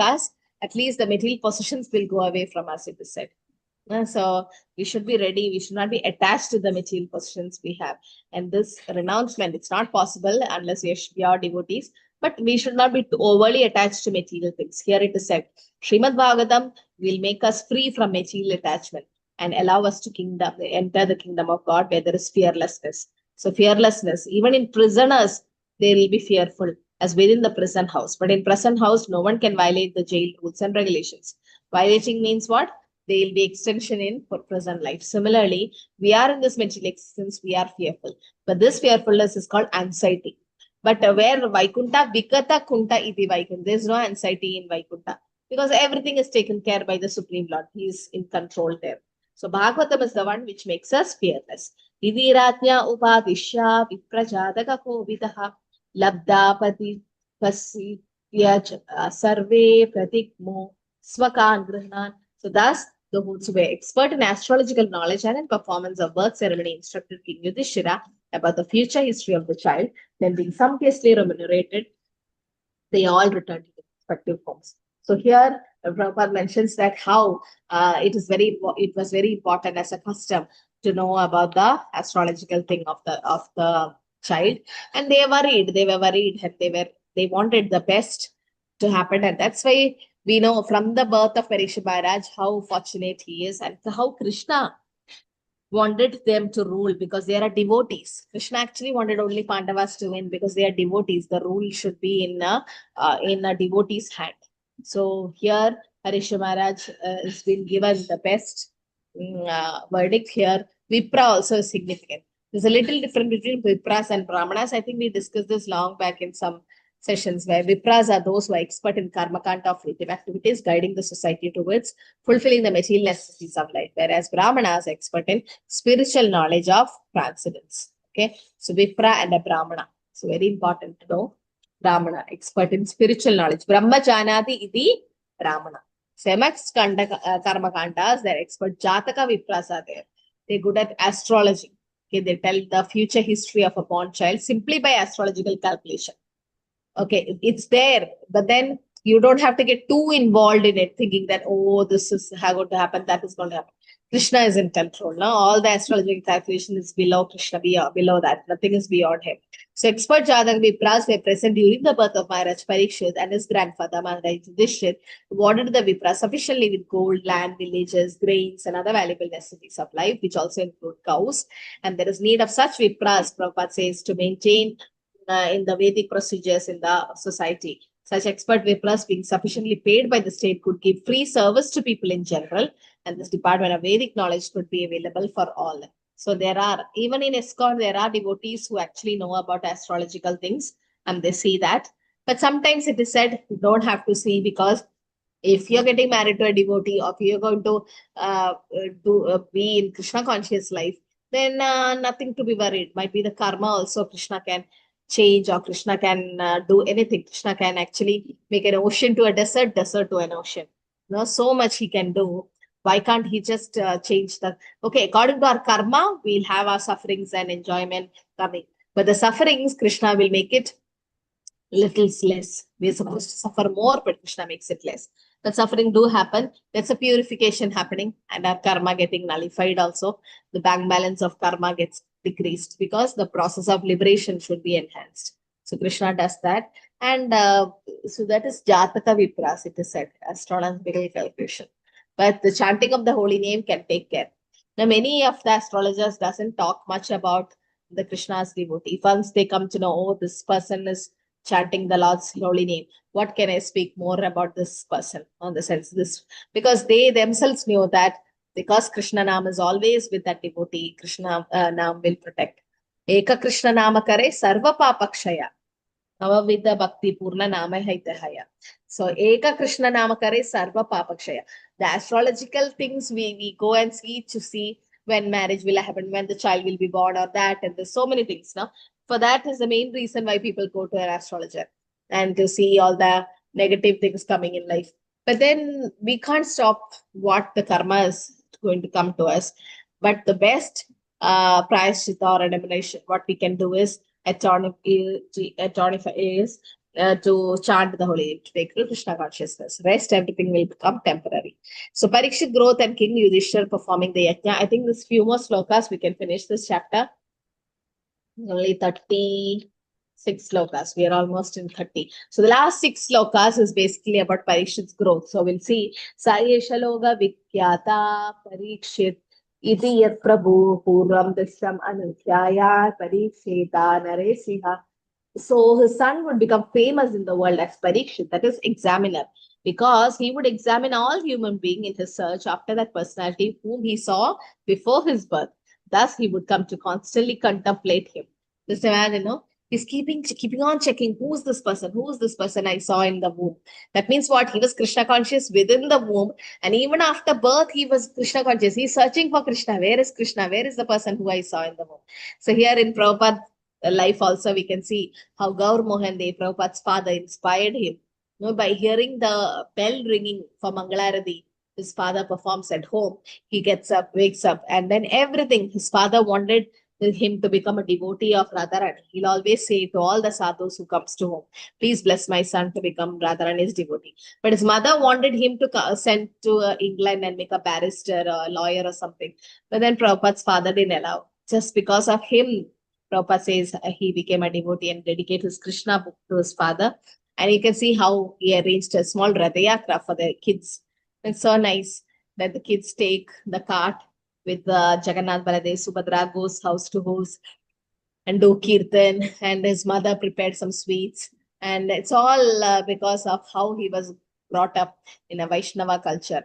us, at least the material possessions will go away from us, it is said. So we should be ready. We should not be attached to the material possessions we have. And this renouncement, it's not possible unless we are devotees. But we should not be too overly attached to material things. Here it is said, Srimad Bhagavatam will make us free from material attachment and allow us to enter the kingdom of God where there is fearlessness. So fearlessness, even in prisoners, they will be fearful as within the prison house. But in prison house, no one can violate the jail rules and regulations. Violating means what? There will be extension in for present life. Similarly, we are in this material existence, we are fearful. But this fearfulness is called anxiety. But where Vaikunta, Vikata Kunta iti Vaikunta, there is no anxiety in Vaikunta because everything is taken care by the Supreme Lord. He is in control there. So Bhagavatam is the one which makes us fearless. Vidiratnya upadishya viprajataka kovitaha labdapati pasi sarve pratikmo swakan grihnan. So thus, those who were expert in astrological knowledge and in performance of birth ceremony instructed King Yudhishthira about the future history of the child, then being sumptuously remunerated, they all returned to their respective homes. So here, Prabhupada mentions that how it was very important as a custom to know about the astrological thing of the child, and they were worried, and they wanted the best to happen, and that's why we know from the birth of Parikshit Maharaj how fortunate he is, and how Krishna wanted them to rule because they are devotees. Krishna actually wanted only Pandavas to win because they are devotees. The rule should be in a devotee's hand. So here, Parikshit Maharaj has been given the best verdict here. Vipra also is significant. There's a little difference between Vipras and Brahmanas. I think we discussed this long back in some sessions where Vipras are those who are expert in karma kanta of creative activities, guiding the society towards fulfilling the material necessities of life, whereas Brahmanas are expert in spiritual knowledge of transcendence. Okay, so Vipra and a Brahmana. So very important to know. Brahmana, expert in spiritual knowledge. Brahma Janati iti Brahmana. Semax karma kantas, they're expert. Jataka Vipras are there. They're good at astrology. Okay, they tell the future history of a born child simply by astrological calculation. Okay, it's there, but then you don't have to get too involved in it, thinking that, oh, this is going to happen, that is going to happen. Krishna is in control. Now, all the astrological calculation is below Krishna, below that. Nothing is beyond him. So, expert Jatak Vipras were present during the birth of Maharaj Parikshit and his grandfather Maharaj Yudhishthira, awarded the Vipras sufficiently with gold, land, villages, grains, and other valuable necessities of life, which also include cows. And there is need of such Vipras, Prabhupada says, to maintain in the Vedic procedures in the society. Such expert Vipras, being sufficiently paid by the state, could give free service to people in general, and this department of Vedic knowledge could be available for all. So there are, even in ISKCON, there are devotees who actually know about astrological things, and they see that. But sometimes it is said you don't have to see, because if you're getting married to a devotee, or if you're going to be in Krishna conscious life, then nothing to be worried. Might be the karma also Krishna can change, or Krishna can do anything. Krishna can actually make an ocean to a desert, desert to an ocean. So much he can do. Why can't he just change the... Okay, according to our karma, we'll have our sufferings and enjoyment coming. But the sufferings, Krishna will make it little less. We're supposed to suffer more, but Krishna makes it less. But suffering do happen. That's a purification happening, and our karma getting nullified also. The bank balance of karma gets decreased because the process of liberation should be enhanced. So Krishna does that. And so that is Jataka Vipras, it is said, astrological calculation. But the chanting of the holy name can take care. Now, many of the astrologers doesn't talk much about the Krishna's devotee. Once they come to know, oh, this person is chanting the Lord's holy name, what can I speak more about this person? On the sense this, because they themselves knew that because Krishna Nam is always with that devotee, Krishna Nam will protect. Eka Krishna Nama Kare Sarva Papakshaya. Navavidha Bhakti Purna Nama Haitahaya. So Eka Krishna Nama Kare Sarva Papakshaya. The astrological things we go and see when marriage will happen, when the child will be born, or that, and there's so many things now. For that is the main reason why people go to an astrologer, and to see all the negative things coming in life. But then we can't stop what the karma is going to come to us. But the best prayashchita or remuneration, what we can do is atonify is to chant the holy name, to take Krishna consciousness. Rest, everything will become temporary. So Parikshit growth and King Yudhishthir performing the yajna. I think this few more slokas we can finish this chapter. Only 36 slokas. We are almost in 30. So the last 6 slokas is basically about Parikshit's growth. So we'll see Sayesha Loga Vikyata Parikshit Iti Yat Prabhu Purvam Disham Anutyaya Parikshita Naresiha. So his son would become famous in the world as Parikshit, that is examiner, because he would examine all human beings in his search after that personality whom he saw before his birth. Thus, he would come to constantly contemplate him. Just imagine, no? He's keeping on checking who's this person I saw in the womb. That means what? He was Krishna conscious within the womb, and even after birth, he was Krishna conscious. He's searching for Krishna. Where is Krishna? Where is the person who I saw in the womb? So here in Prabhupada life also we can see how Gaur Mohan Dev, Prabhupada's father, inspired him. You know, by hearing the bell ringing for Mangalarati, his father performs at home. He gets up, wakes up, and then everything. His father wanted him to become a devotee of Radharani. He'll always say to all the sadhus who comes to home, please bless my son to become Radharani's devotee. But his mother wanted him to send to England and make a barrister or a lawyer or something. But then Prabhupada's father didn't allow. Just because of him, Prabhupada says he became a devotee and dedicated his Krishna book to his father. And you can see how he arranged a small Radha Yatra for the kids. It's so nice that the kids take the cart with Jagannath Baladev. Subhadra goes house to house and do kirtan, and his mother prepared some sweets. And it's all because of how he was brought up in a Vaishnava culture.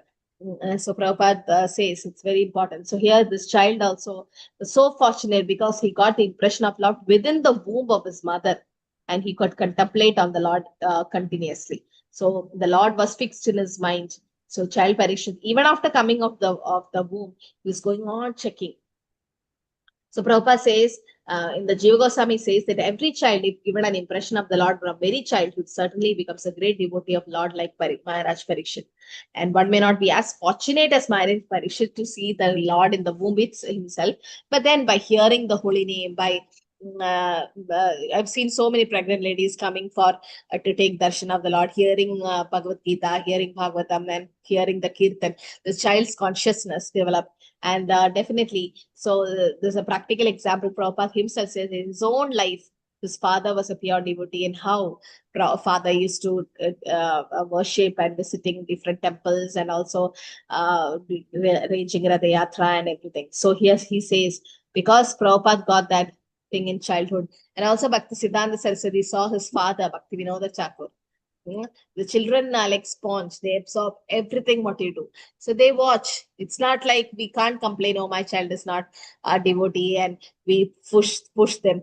So Prabhupada says it's very important. So here this child also was so fortunate because he got the impression of Lord within the womb of his mother, and he could contemplate on the Lord continuously. So the Lord was fixed in his mind. So child Parikshit, even after coming of the womb, he was going on checking. So Prabhupada says, in the Jiva Goswami says that every child, if given an impression of the Lord from very childhood, certainly becomes a great devotee of Lord like Maharaj Parikshit. And one may not be as fortunate as Maharaj Parikshit to see the Lord in the womb himself, but then by hearing the holy name, by I've seen so many pregnant ladies coming for to take darshan of the Lord, hearing Bhagavad Gita, hearing Bhagavatam, and hearing the Kirtan. The child's consciousness developed. And definitely, so there's a practical example. Prabhupada himself says in his own life, his father was a pure devotee, and how father used to worship and visiting different temples, and also arranging Radha Yatra and everything. So here he says, because Prabhupada got that thing in childhood, and also Bhakti Siddhanta Saraswati saw his father, Bhakti Vinoda Thakur. The children are like sponge. They absorb everything what you do. So they watch. It's not like we can't complain, oh, my child is not a devotee, and we push them.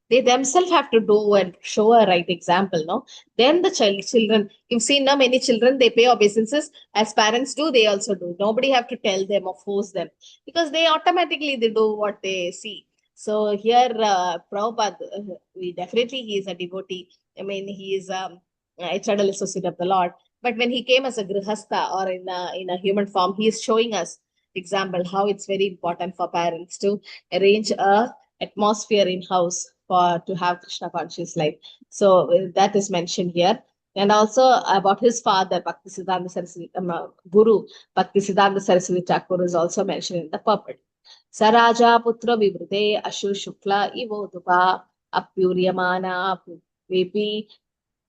They themselves have to do and show a right example, no? Then the children, you've seen now many children, they pay obeisances. As parents do, they also do. Nobody have to tell them or force them, because they automatically they do what they see. So here, Prabhupada, he is a devotee. I mean, he is eternal associate of the Lord. But when he came as a grihastha or in a human form, he is showing us example how it's very important for parents to arrange a atmosphere in house to have Krishna conscious life. So that is mentioned here. And also about his father, Bhakti Siddhanta Saraswati, Guru, Bhakti Siddhanta Saraswati Thakur is also mentioned in the purport. Saraja Putra Vivrute Ashu Shukla Ivodupa Apyuryamana Vepi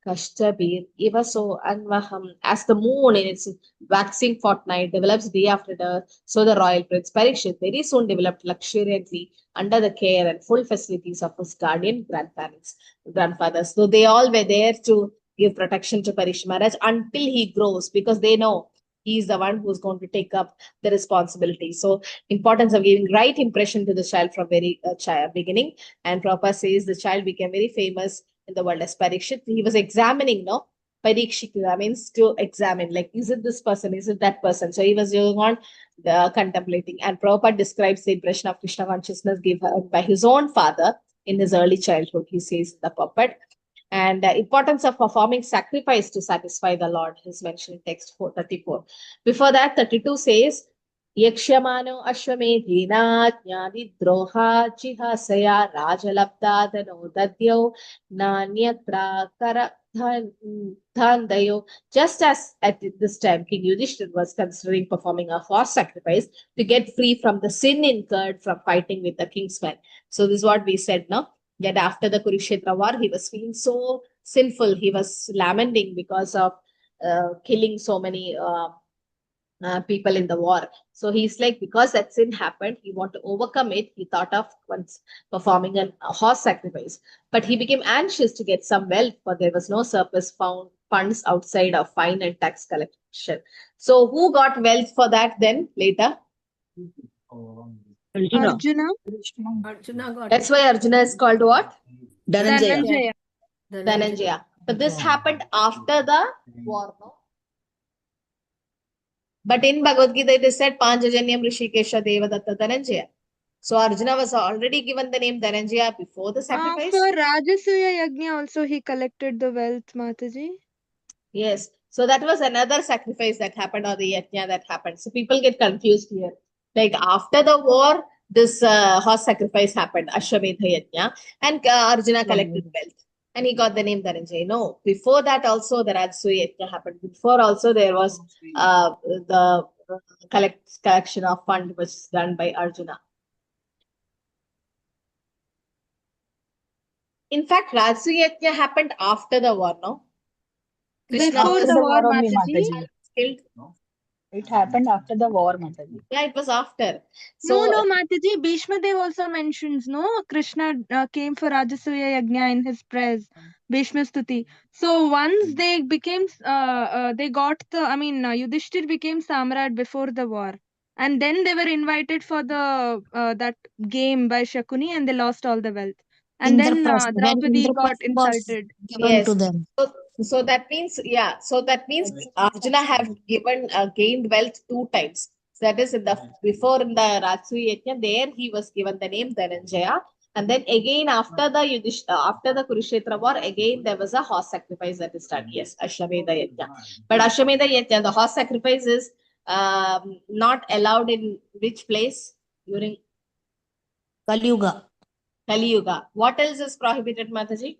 Kashtabir Ivaso Anvaham. As the moon in its waxing fortnight develops day after day, so the royal prince Parikshit very soon developed luxuriantly under the care and full facilities of his guardian grandfathers. So they all were there to give protection to Parikshit Maharaj until he grows, because they know he is the one who is going to take up the responsibility. So importance of giving right impression to the child from very beginning. And Prabhupada says the child became very famous in the world as Parikshit. He was examining, no? Parikshita means to examine, like, is it this person? Is it that person? So he was going on contemplating. And Prabhupada describes the impression of Krishna consciousness given by his own father in his early childhood, he says in the purport. And importance of performing sacrifice to satisfy the Lord is mentioned in text 434. Before that, 32 says, Yakshamano Ashwamedhina Jnani Droha Chihasaya Rajalabdadano Dadyo Nanyatra Kara Dhandayo. Just as at this time, King Yudhishthira was considering performing a horse sacrifice to get free from the sin incurred from fighting with the king's men. So this is what we said now. That after the Kurukshetra war, he was feeling so sinful. He was lamenting because of killing so many people in the war. So he's like, because that sin happened, he wanted to overcome it. He thought of once performing a horse sacrifice. But he became anxious to get some wealth, for there was no surplus funds outside of fine and tax collection. So who got wealth for that then later? Arjuna. Arjuna got That's it. why Arjuna is called what? Dhananjaya. Dhananjaya. But this happened after the war, no? But in Bhagavad Gita, it is said, Panjajanyam Rishikesha Devadatta Dhananjaya. So Arjuna was already given the name Dhananjaya before the sacrifice. For Rajasuya Yajna also he collected the wealth, Mataji. Yes. So that was another sacrifice that happened, or the yajna that happened. So people get confused here. Like after the war, this horse sacrifice happened, Ashwamedha Yajna, and Arjuna collected wealth. And he got the name Dhananjaya. No, before that also the Rajasuya Yajna happened. Before also there was the collection of fund was done by Arjuna. In fact, Rajasuya Yajna happened after the war, no? Krishna Before was the war, only, Mataji. killed. It happened after the war, Mataji. Yeah, it was after. So No, Mataji. Bhishma Dev also mentions, no? Krishna came for Rajasuya Yajna in his prayers. Bhishma Stuti. So once they became, they got the, Yudhishthir became Samrat before the war. And then they were invited for the that game by Shakuni and they lost all the wealth. And then Indraprastha, when Draupadi got Indraprastha was insulted. given yes. to them. So that means, yeah. So that means Arjuna have given gained wealth 2 times. So that is in the before in the Rajasuya Yajna, there he was given the name Dhananjaya. And then again after the after the Kurukshetra war, again there was a horse sacrifice that is done. Yes, Ashwamedha Yajna. But Ashwamedha Yajna, the horse sacrifice is not allowed in which place during Kali Yuga. Kali Yuga. What else is prohibited, Mataji?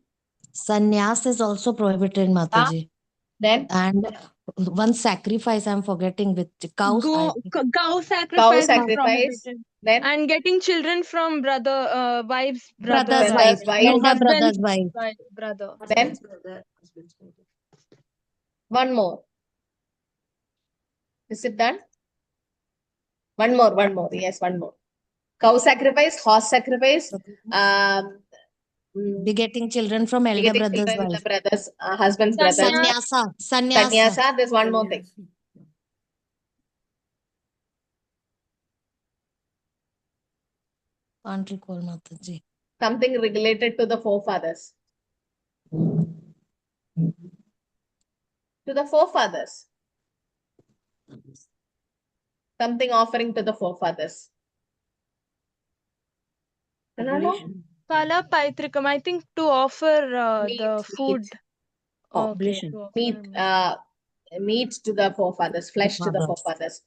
Sannyas is also prohibited, Mataji. Then And one sacrifice I'm forgetting with cows. Cow sacrifice cow is sacrifice. prohibited. Then And getting children from wives, Brother's brother's wife. wife. Elder brother's wife. brother. Then one more. Is it done? One more. Yes, one more. Cow sacrifice, horse sacrifice, Begetting children from elder begetting brother's children, wife. the brothers, husband's brothers. Sannyasa. Sannyasa, there's one more thing. Can't recall, Mataji. Something related to the forefathers. To the forefathers. Something offering to the forefathers. No. Kala Paitrikam, I think to offer the food. Meat. Okay, Meat to the forefathers, flesh to the forefathers.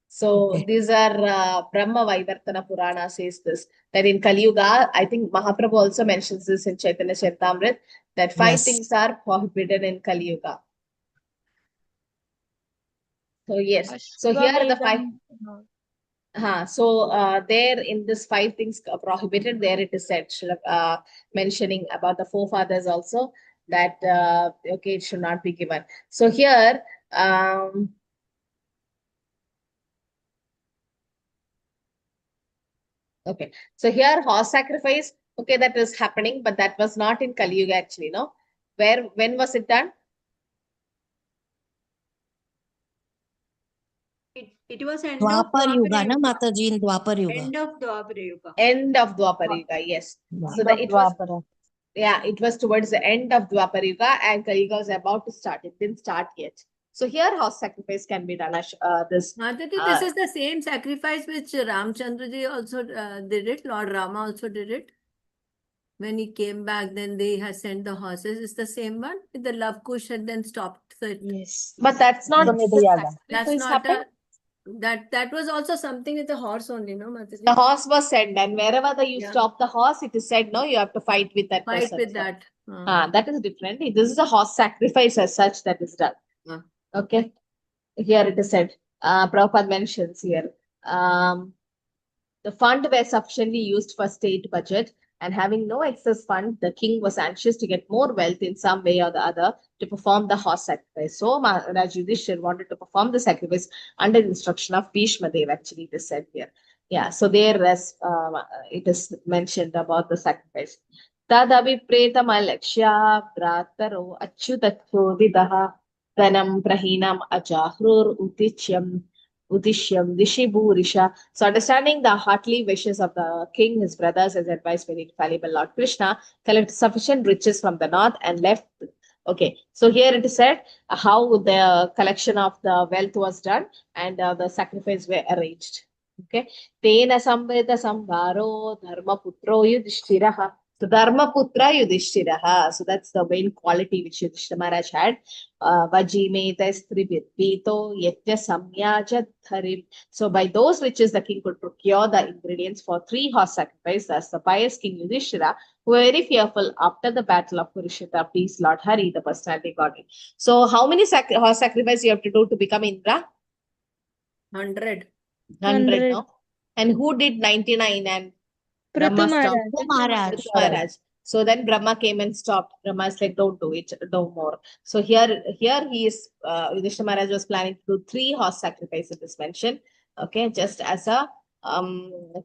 So Okay. these are Brahma Vaivartana Purana says this, that in Kali Yuga, I think Mahaprabhu also mentions this in Chaitanya Charitamrita, that 5 Yes. things are prohibited in Kali Yuga. So yes, so here are the 5. So there in this 5 things prohibited, there it is said, mentioning about the forefathers also, that okay, it should not be given. So here okay, so here horse sacrifice, okay, that is happening, but that was not in Kali Yuga actually, no? When was it done? It was end Dwapar of Yuga, na Mataji, in Dwapar Yuga. End of Dwapara Yuga. End of Dwapara Yuga, yes. So it was towards the end of Dwapara Yuga, and Kali Yuga was about to start. It didn't start yet. So here horse sacrifice can be done. Mataji, this is the same sacrifice which Ramchandra ji also did it. Lord Rama also did it. when he came back, then they had sent the horses. It's the same one with the love kush and then stopped. So Yes. But that's not Yes. the Yaga. that's sacrifice not happened. that was also something with the horse only, no, Mataji? The horse was sent, and wherever you Yeah. stop the horse, it is said, no, you have to fight with that Fight person. with that. That is different. This is a horse sacrifice as such that is done. Okay. Here it is said, Prabhupada mentions here, the fund were sufficiently used for state budget, and having no excess fund, the king was anxious to get more wealth in some way or the other to perform the horse sacrifice. So Maharaj Yudhishthira wanted to perform the sacrifice under instruction of Bhishma Dev, actually it is said here. Yeah, so there it is mentioned about the sacrifice. Tadabhipretam alakshya bhrataro achyutatso vidaha dhanam prahinam ajahrur Udishyam Dishiburisha. So understanding the heartly wishes of the king, his brothers, as advised by the infallible Lord Krishna, collected sufficient riches from the north and left. Okay, so here it is said how the collection of the wealth was done and the sacrifice were arranged. Okay, Tena Samveda Samvaro Dharmaputro Yudhishthiraha. So Dharmaputra Yudhishthiraha. So that's the main quality which Yudhishthira Maharaj had. Vajimeta Stribito Yetya Samyaja Dharim. So by those riches, the king could procure the ingredients for 3 horse sacrifice. Thus, the pious king Yudhishthira, who were very fearful after the battle of Kurukshetra, pleased Lord Hari, the personality godhead. So, how many horse sacrifice you have to do to become Indra? 100. 100, no? And who did 99 and Brahma stopped? Maharaj. Maharaj. So then Brahma came and stopped. Brahma is like, don't do it, no more. So here he is, Yudhishthira Maharaj was planning to do 3 horse sacrifices, it is mentioned. Okay, just as a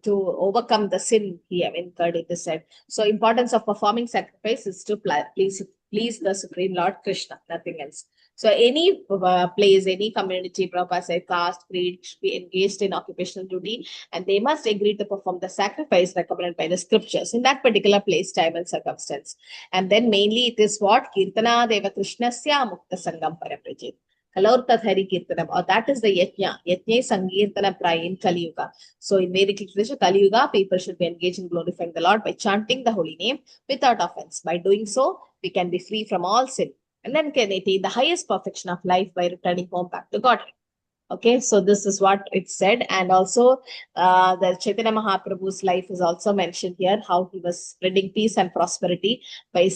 to overcome the sin he incurred, it is said. So importance of performing sacrifice is to please the Supreme Lord Krishna, nothing else. So any place, any community, Prabhupada said, caste, creed should be engaged in occupational duty, and they must agree to perform the sacrifice recommended by the scriptures in that particular place, time, and circumstance. And then mainly it is what? Kirtana Deva Krishnasya Mukta Sangam Paraprajit. Kalortat Hari Kirtanam, or that is the Yajna. Yajna Sankirtana Pray in Kali Yuga. So in Vedic literature, Kali Yuga, people should be engaged in glorifying the Lord by chanting the holy name without offense. By doing so, we can be free from all sin, and then can attain the highest perfection of life by returning home back to Godhead. Okay, so this is what it said. And also the Chaitanya Mahaprabhu's life is also mentioned here, how he was spreading peace and prosperity by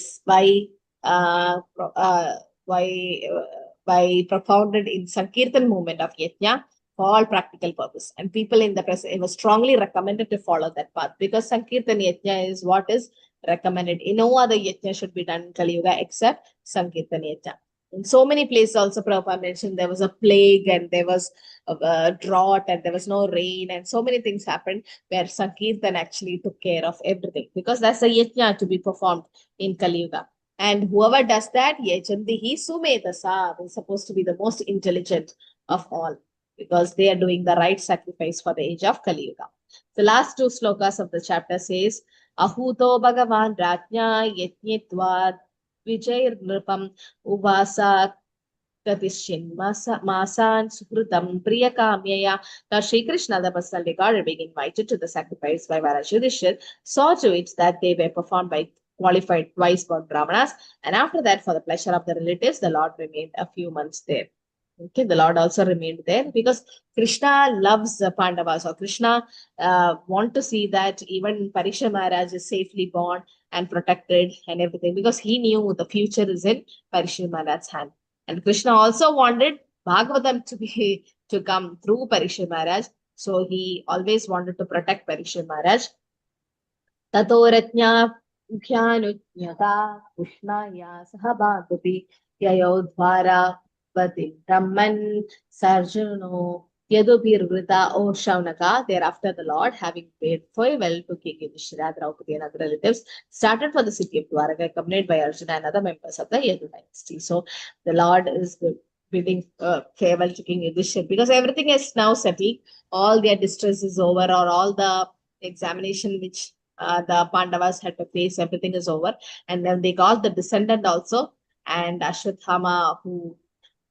propounded in Sankirtan movement of Yajna for all practical purpose. And people in the press, it was strongly recommended to follow that path, because Sankirtan Yajna is what is recommended. In no other Yajna should be done in Kali Yuga except Sankirtan Yajna. In so many places also Prabhupada mentioned there was a plague and there was a drought and there was no rain and so many things happened where Sankirtan actually took care of everything, because that's the Yajna to be performed in Kali Yuga. And whoever does that, Yajndihi Sumedasa, is supposed to be the most intelligent of all, because they are doing the right sacrifice for the age of Kali Yuga. The last 2 slokas of the chapter says, Ahuto Bhagavan Rajna Yajnitvad Vijay Nrupam Uvasa Katishin Masan Sukrutam Priyakamyaya. Now Sri Krishna, the personality God, being invited to the sacrifice by Maharaj Yudhishthira, saw to it that they were performed by qualified twice born Brahmanas, and after that, for the pleasure of the relatives, the Lord remained a few months there. Okay, the Lord also remained there because Krishna loves the Pandavas, or Krishna want to see that even Parikshit Maharaj is safely born and protected and everything, because he knew the future is in Parikshit Maharaj's hand. And Krishna also wanted Bhagavatam to come through Parikshit Maharaj, so he always wanted to protect Parikshit Maharaj. Tato Ratnya Kyanujnyata Krishnaya Sahabhagati Yayodhvara Vatim Brahman Sarjuno Yadubhirvrita O Shaunaka. Thereafter, the Lord, having paid farewell to King Yudhishthira, Draupadi, and other relatives, started for the city of Dwaraka, accompanied by Arjuna and other members of the Yadu dynasty. So, the Lord is bidding farewell to King Yudhishthira, because everything is now settled. All their distress is over, or all the examination which the Pandavas had to face, everything is over. And then they got the descendant also, and Ashwatthama, who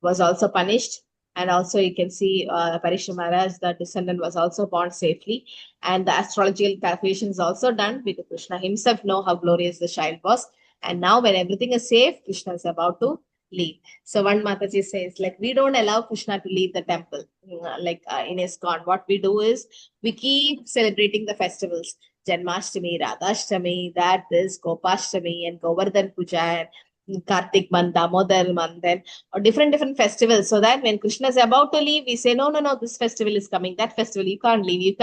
was also punished, And also you can see Parishra Maharaj, the descendant, was also born safely. And the astrological calculation is also done because Krishna himself know how glorious the child was. And now when everything is safe, Krishna is about to leave. So one Mataji says, like, we don't allow Krishna to leave the temple. In ISKCON, what we do is we keep celebrating the festivals. Janmashtami, Radhashtami, that is Gopashtami and Govardhan Puja and Kartik month, Damodar month, and or different festivals. So that when Krishna is about to leave, we say, no, this festival is coming, that festival, you can't leave.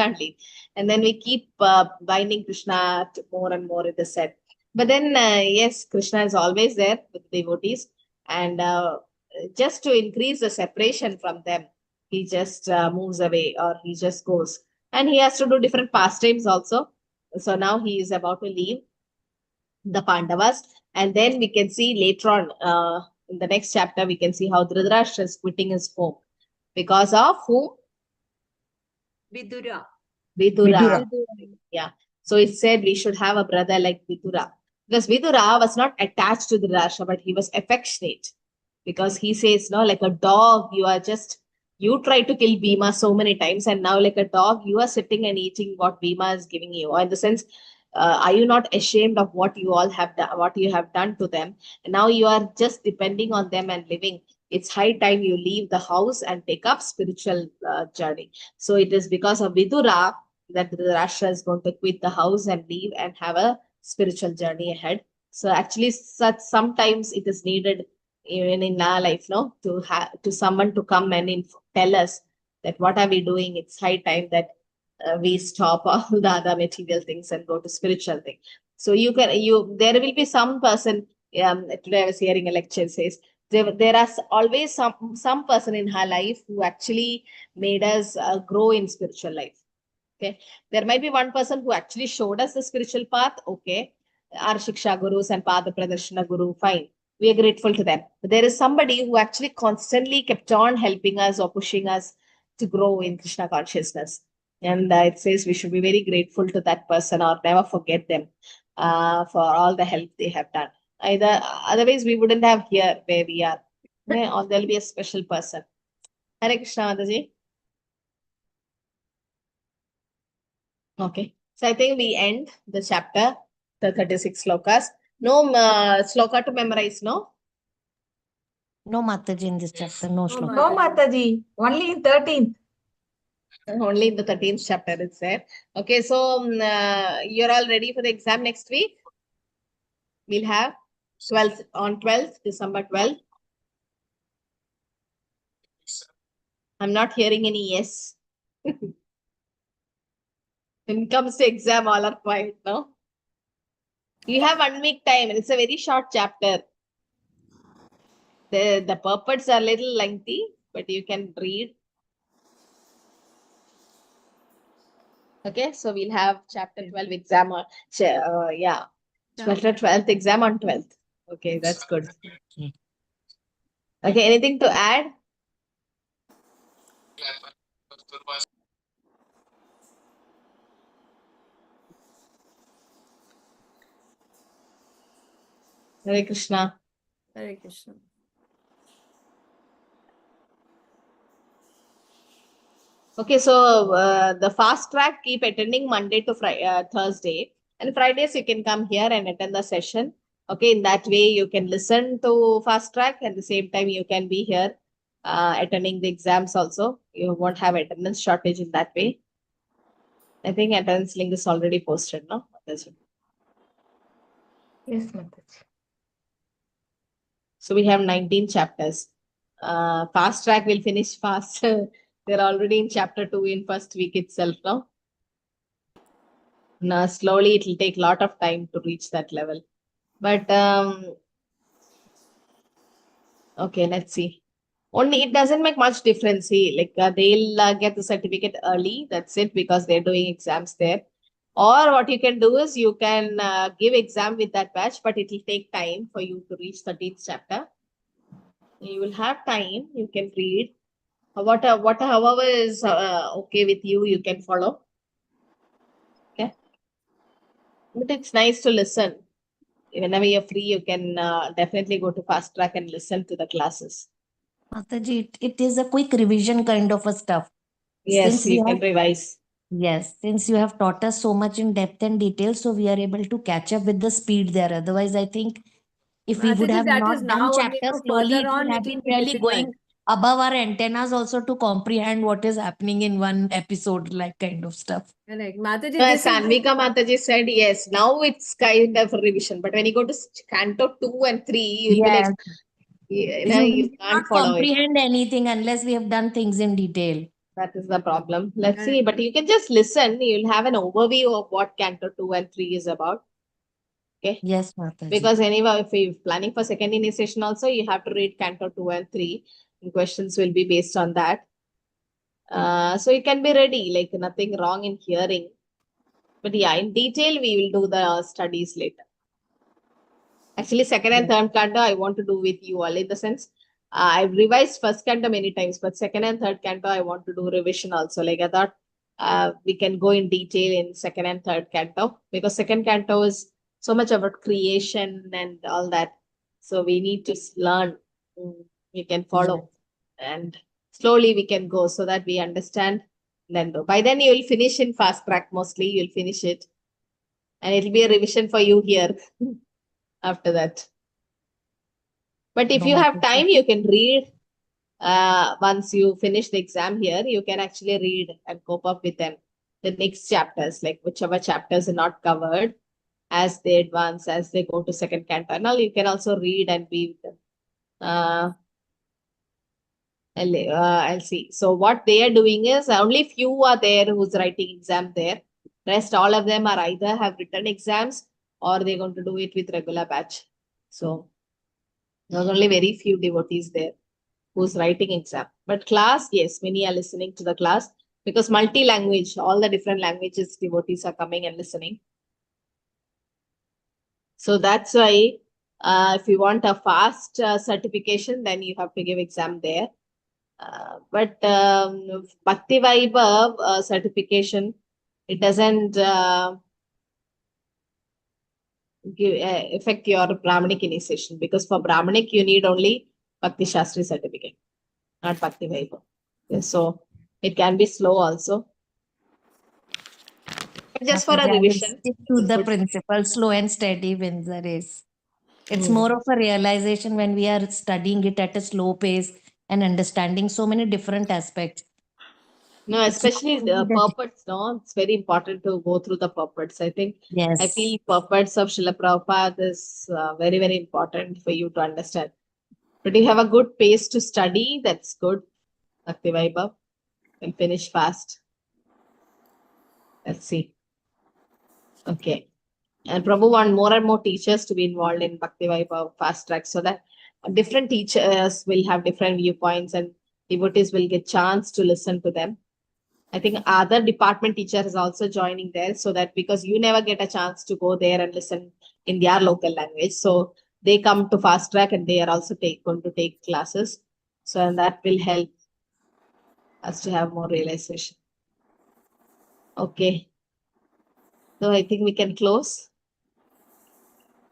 And then we keep binding Krishna to more and more, it is said. But then, yes, Krishna is always there with devotees. And just to increase the separation from them, he just moves away or he just goes. And he has to do different pastimes also. So now he is about to leave the Pandavas. And then we can see later on in the next chapter, we can see how Dhritarashtra is quitting his home. Because of whom? Vidura. Vidura. Yeah. So it said we should have a brother like Vidura. Because Vidura was not attached to Dhritarashtra, but he was affectionate. Because he says, no, like a dog, you tried to kill Bhima so many times, and now like a dog, you are sitting and eating what Bhima is giving you. Or in the sense, are you not ashamed of what you all have done, what you have done to them? And now you are just depending on them and living. It's high time you leave the house and take up spiritual journey. So it is because of Vidura that Dhritarashtra is going to quit the house and leave and have a spiritual journey ahead. So actually, sometimes it is needed even in our life, no, to someone to come and tell us that what are we doing. It's high time that we stop all the other material things and go to spiritual thing. So there will be some person. Today I was hearing a lecture says there are always some person in her life who actually made us grow in spiritual life. Okay, there might be one person who actually showed us the spiritual path. Okay, our Shiksha Gurus and Pada Pradarshana Guru, fine. We are grateful to them. But there is somebody who actually constantly kept on helping us or pushing us to grow in Krishna consciousness. And it says we should be very grateful to that person or never forget them for all the help they have done. Otherwise, we wouldn't have here where we are. Okay? Or there'll be a special person. Hare Krishna, Mataji. Okay. So I think we end the chapter, the 36 slokas. No sloka to memorize, no? No Mataji in this chapter, no shloka. No, Mataji. Only in 13th. Only in the 13th chapter it's there. Okay, so you're all ready for the exam next week? We'll have 12th, December 12th. I'm not hearing any yes. When it comes to exam, all are quiet, no? You have 1 week time. It's a very short chapter. The purports are a little lengthy, but you can read. Okay, so we'll have chapter 12 exam on, chapter 12th exam on 12th. Okay, that's good. Okay, anything to add? Hare Krishna. Hare Krishna. Okay, so the fast track, keep attending Monday to Thursday. And Fridays, you can come here and attend the session. Okay, in that way, you can listen to fast track. At the same time, you can be here attending the exams also. You won't have attendance shortage in that way. I think attendance link is already posted, no? Yes, Mataji. So we have 19 chapters. Fast track will finish fast. They're already in chapter 2 in first week itself, no? Now, slowly it will take a lot of time to reach that level. But, okay, let's see. Only it doesn't make much difference. See, like they'll get the certificate early. That's it, because they're doing exams there. Or what you can do is you can give exam with that batch, but it will take time for you to reach 13th chapter. You will have time. You can read. However is okay with you, you can follow. Okay. But it's nice to listen. Whenever you're free, you can definitely go to fast track and listen to the classes. Mataji, it is a quick revision kind of a stuff. Yes, Since we you can have, revise. yes, since you have taught us so much in depth and detail, so we are able to catch up with the speed there. Otherwise, I think if we would Mataji, have that not is done now only chapters to slowly, further it would on, have it will been be really difficult. going above our antennas also to comprehend what is happening in one episode, like kind of stuff. Correct. Mataji, As this is like, Anvika Mataji said, yes, now it's kind of a revision. But when you go to Canto 2 and 3, you'll be like, Yes, you will can't not follow it. comprehend anything unless we have done things in detail. That is the problem. Let's see. correct. But you can just listen. You'll have an overview of what Canto 2 and 3 is about. Okay. Yes, Mataji. Because anyway, if you're planning for second initiation also, you have to read Canto 2 and 3. And questions will be based on that. So you can be ready, like nothing wrong in hearing. But yeah, in detail, we will do the studies later. Actually, second and third canto, I want to do with you all in the sense, I've revised first canto many times, but second and third canto, I want to do revision also. Like I thought, we can go in detail in second and third canto because second canto is so much about creation and all that. So we need to learn. We can follow and slowly we can go so that we understand. Then do. By then you will finish in fast track mostly. You'll finish it, and it'll be a revision for you here. After that. But if No, you have Mataji. time, you can read. Once you finish the exam here, you can actually read and cope up with them. The next chapters, like whichever chapters are not covered, as they advance, as they go to second canto. And all, you can also read and be with them. I'll see. So what they are doing is only few are there who's writing exam there. Rest all of them are either have written exams or they're going to do it with regular batch. So there's only very few devotees there who's writing exam. But class, yes, many are listening to the class because multi-language, all the different languages devotees are coming and listening. So that's why if you want a fast certification, then you have to give exam there. But Bhakti Vaibav certification, it doesn't affect your Brahmanic initiation because for Brahmanic you need only Bhakti Shastri certificate, not Bhakti Vaibav. So it can be slow also. But just for a Mataji, I will revision. stick to it's the good. principle, slow and steady wins the race. It's Hmm. more of a realization when we are studying it at a slow pace and understanding so many different aspects. No, It's not especially only the the purports, no, it's very important to go through the purports. I think I yes, feel purports of Srila Prabhupada is very, very important for you to understand. But you have a good pace to study, that's good. Bhakti Vaibhav will finish fast. Let's see. Okay. And Prabhu want more and more teachers to be involved in Bhakti Vaibhav fast track so that different teachers will have different viewpoints and devotees will get chance to listen to them. I think other department teachers is also joining there so that because you never get a chance to go there and listen in their local language. So they come to fast track and they are also going to take classes. So and that will help us to have more realization. Okay. So I think we can close.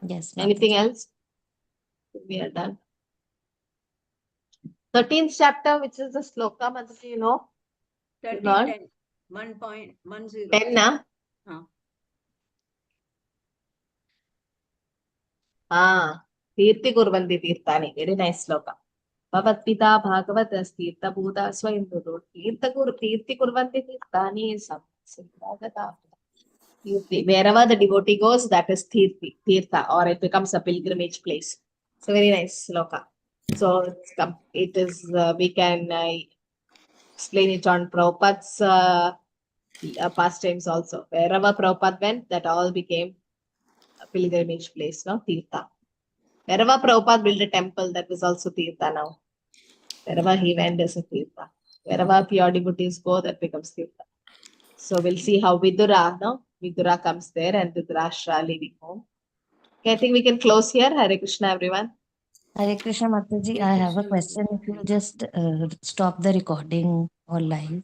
yes. Anything Mataji. else? We are done. 13th chapter, which is the sloka, Mataji, you know? 30, Lord. 10, 1.10. 10, na? Tirti kurvanti tirtani. Very nice sloka. Bhavatpita Bhagavat Tirtha Bhuta Swayambhudo Tirti Kurvanti Tirtani Samsiddhagata. Wherever the devotee goes, that is Tirtha, or it becomes a pilgrimage place. So very nice sloka. So it is we can explain it on Prabhupada's pastimes also. Wherever Prabhupada went, that all became a pilgrimage place, no? Tirtha. Wherever Prabhupada built a temple, that was also Tirtha now. Wherever he went is a Tirtha. Wherever pure devotees go, that becomes Tirtha. So we'll see how Vidura, no? Vidura comes there and Dhritarashtra leaving home. Okay, I think we can close here. Hare Krishna, everyone. Hare Krishna Mataji, I have a question. If you'll just stop the recording or live.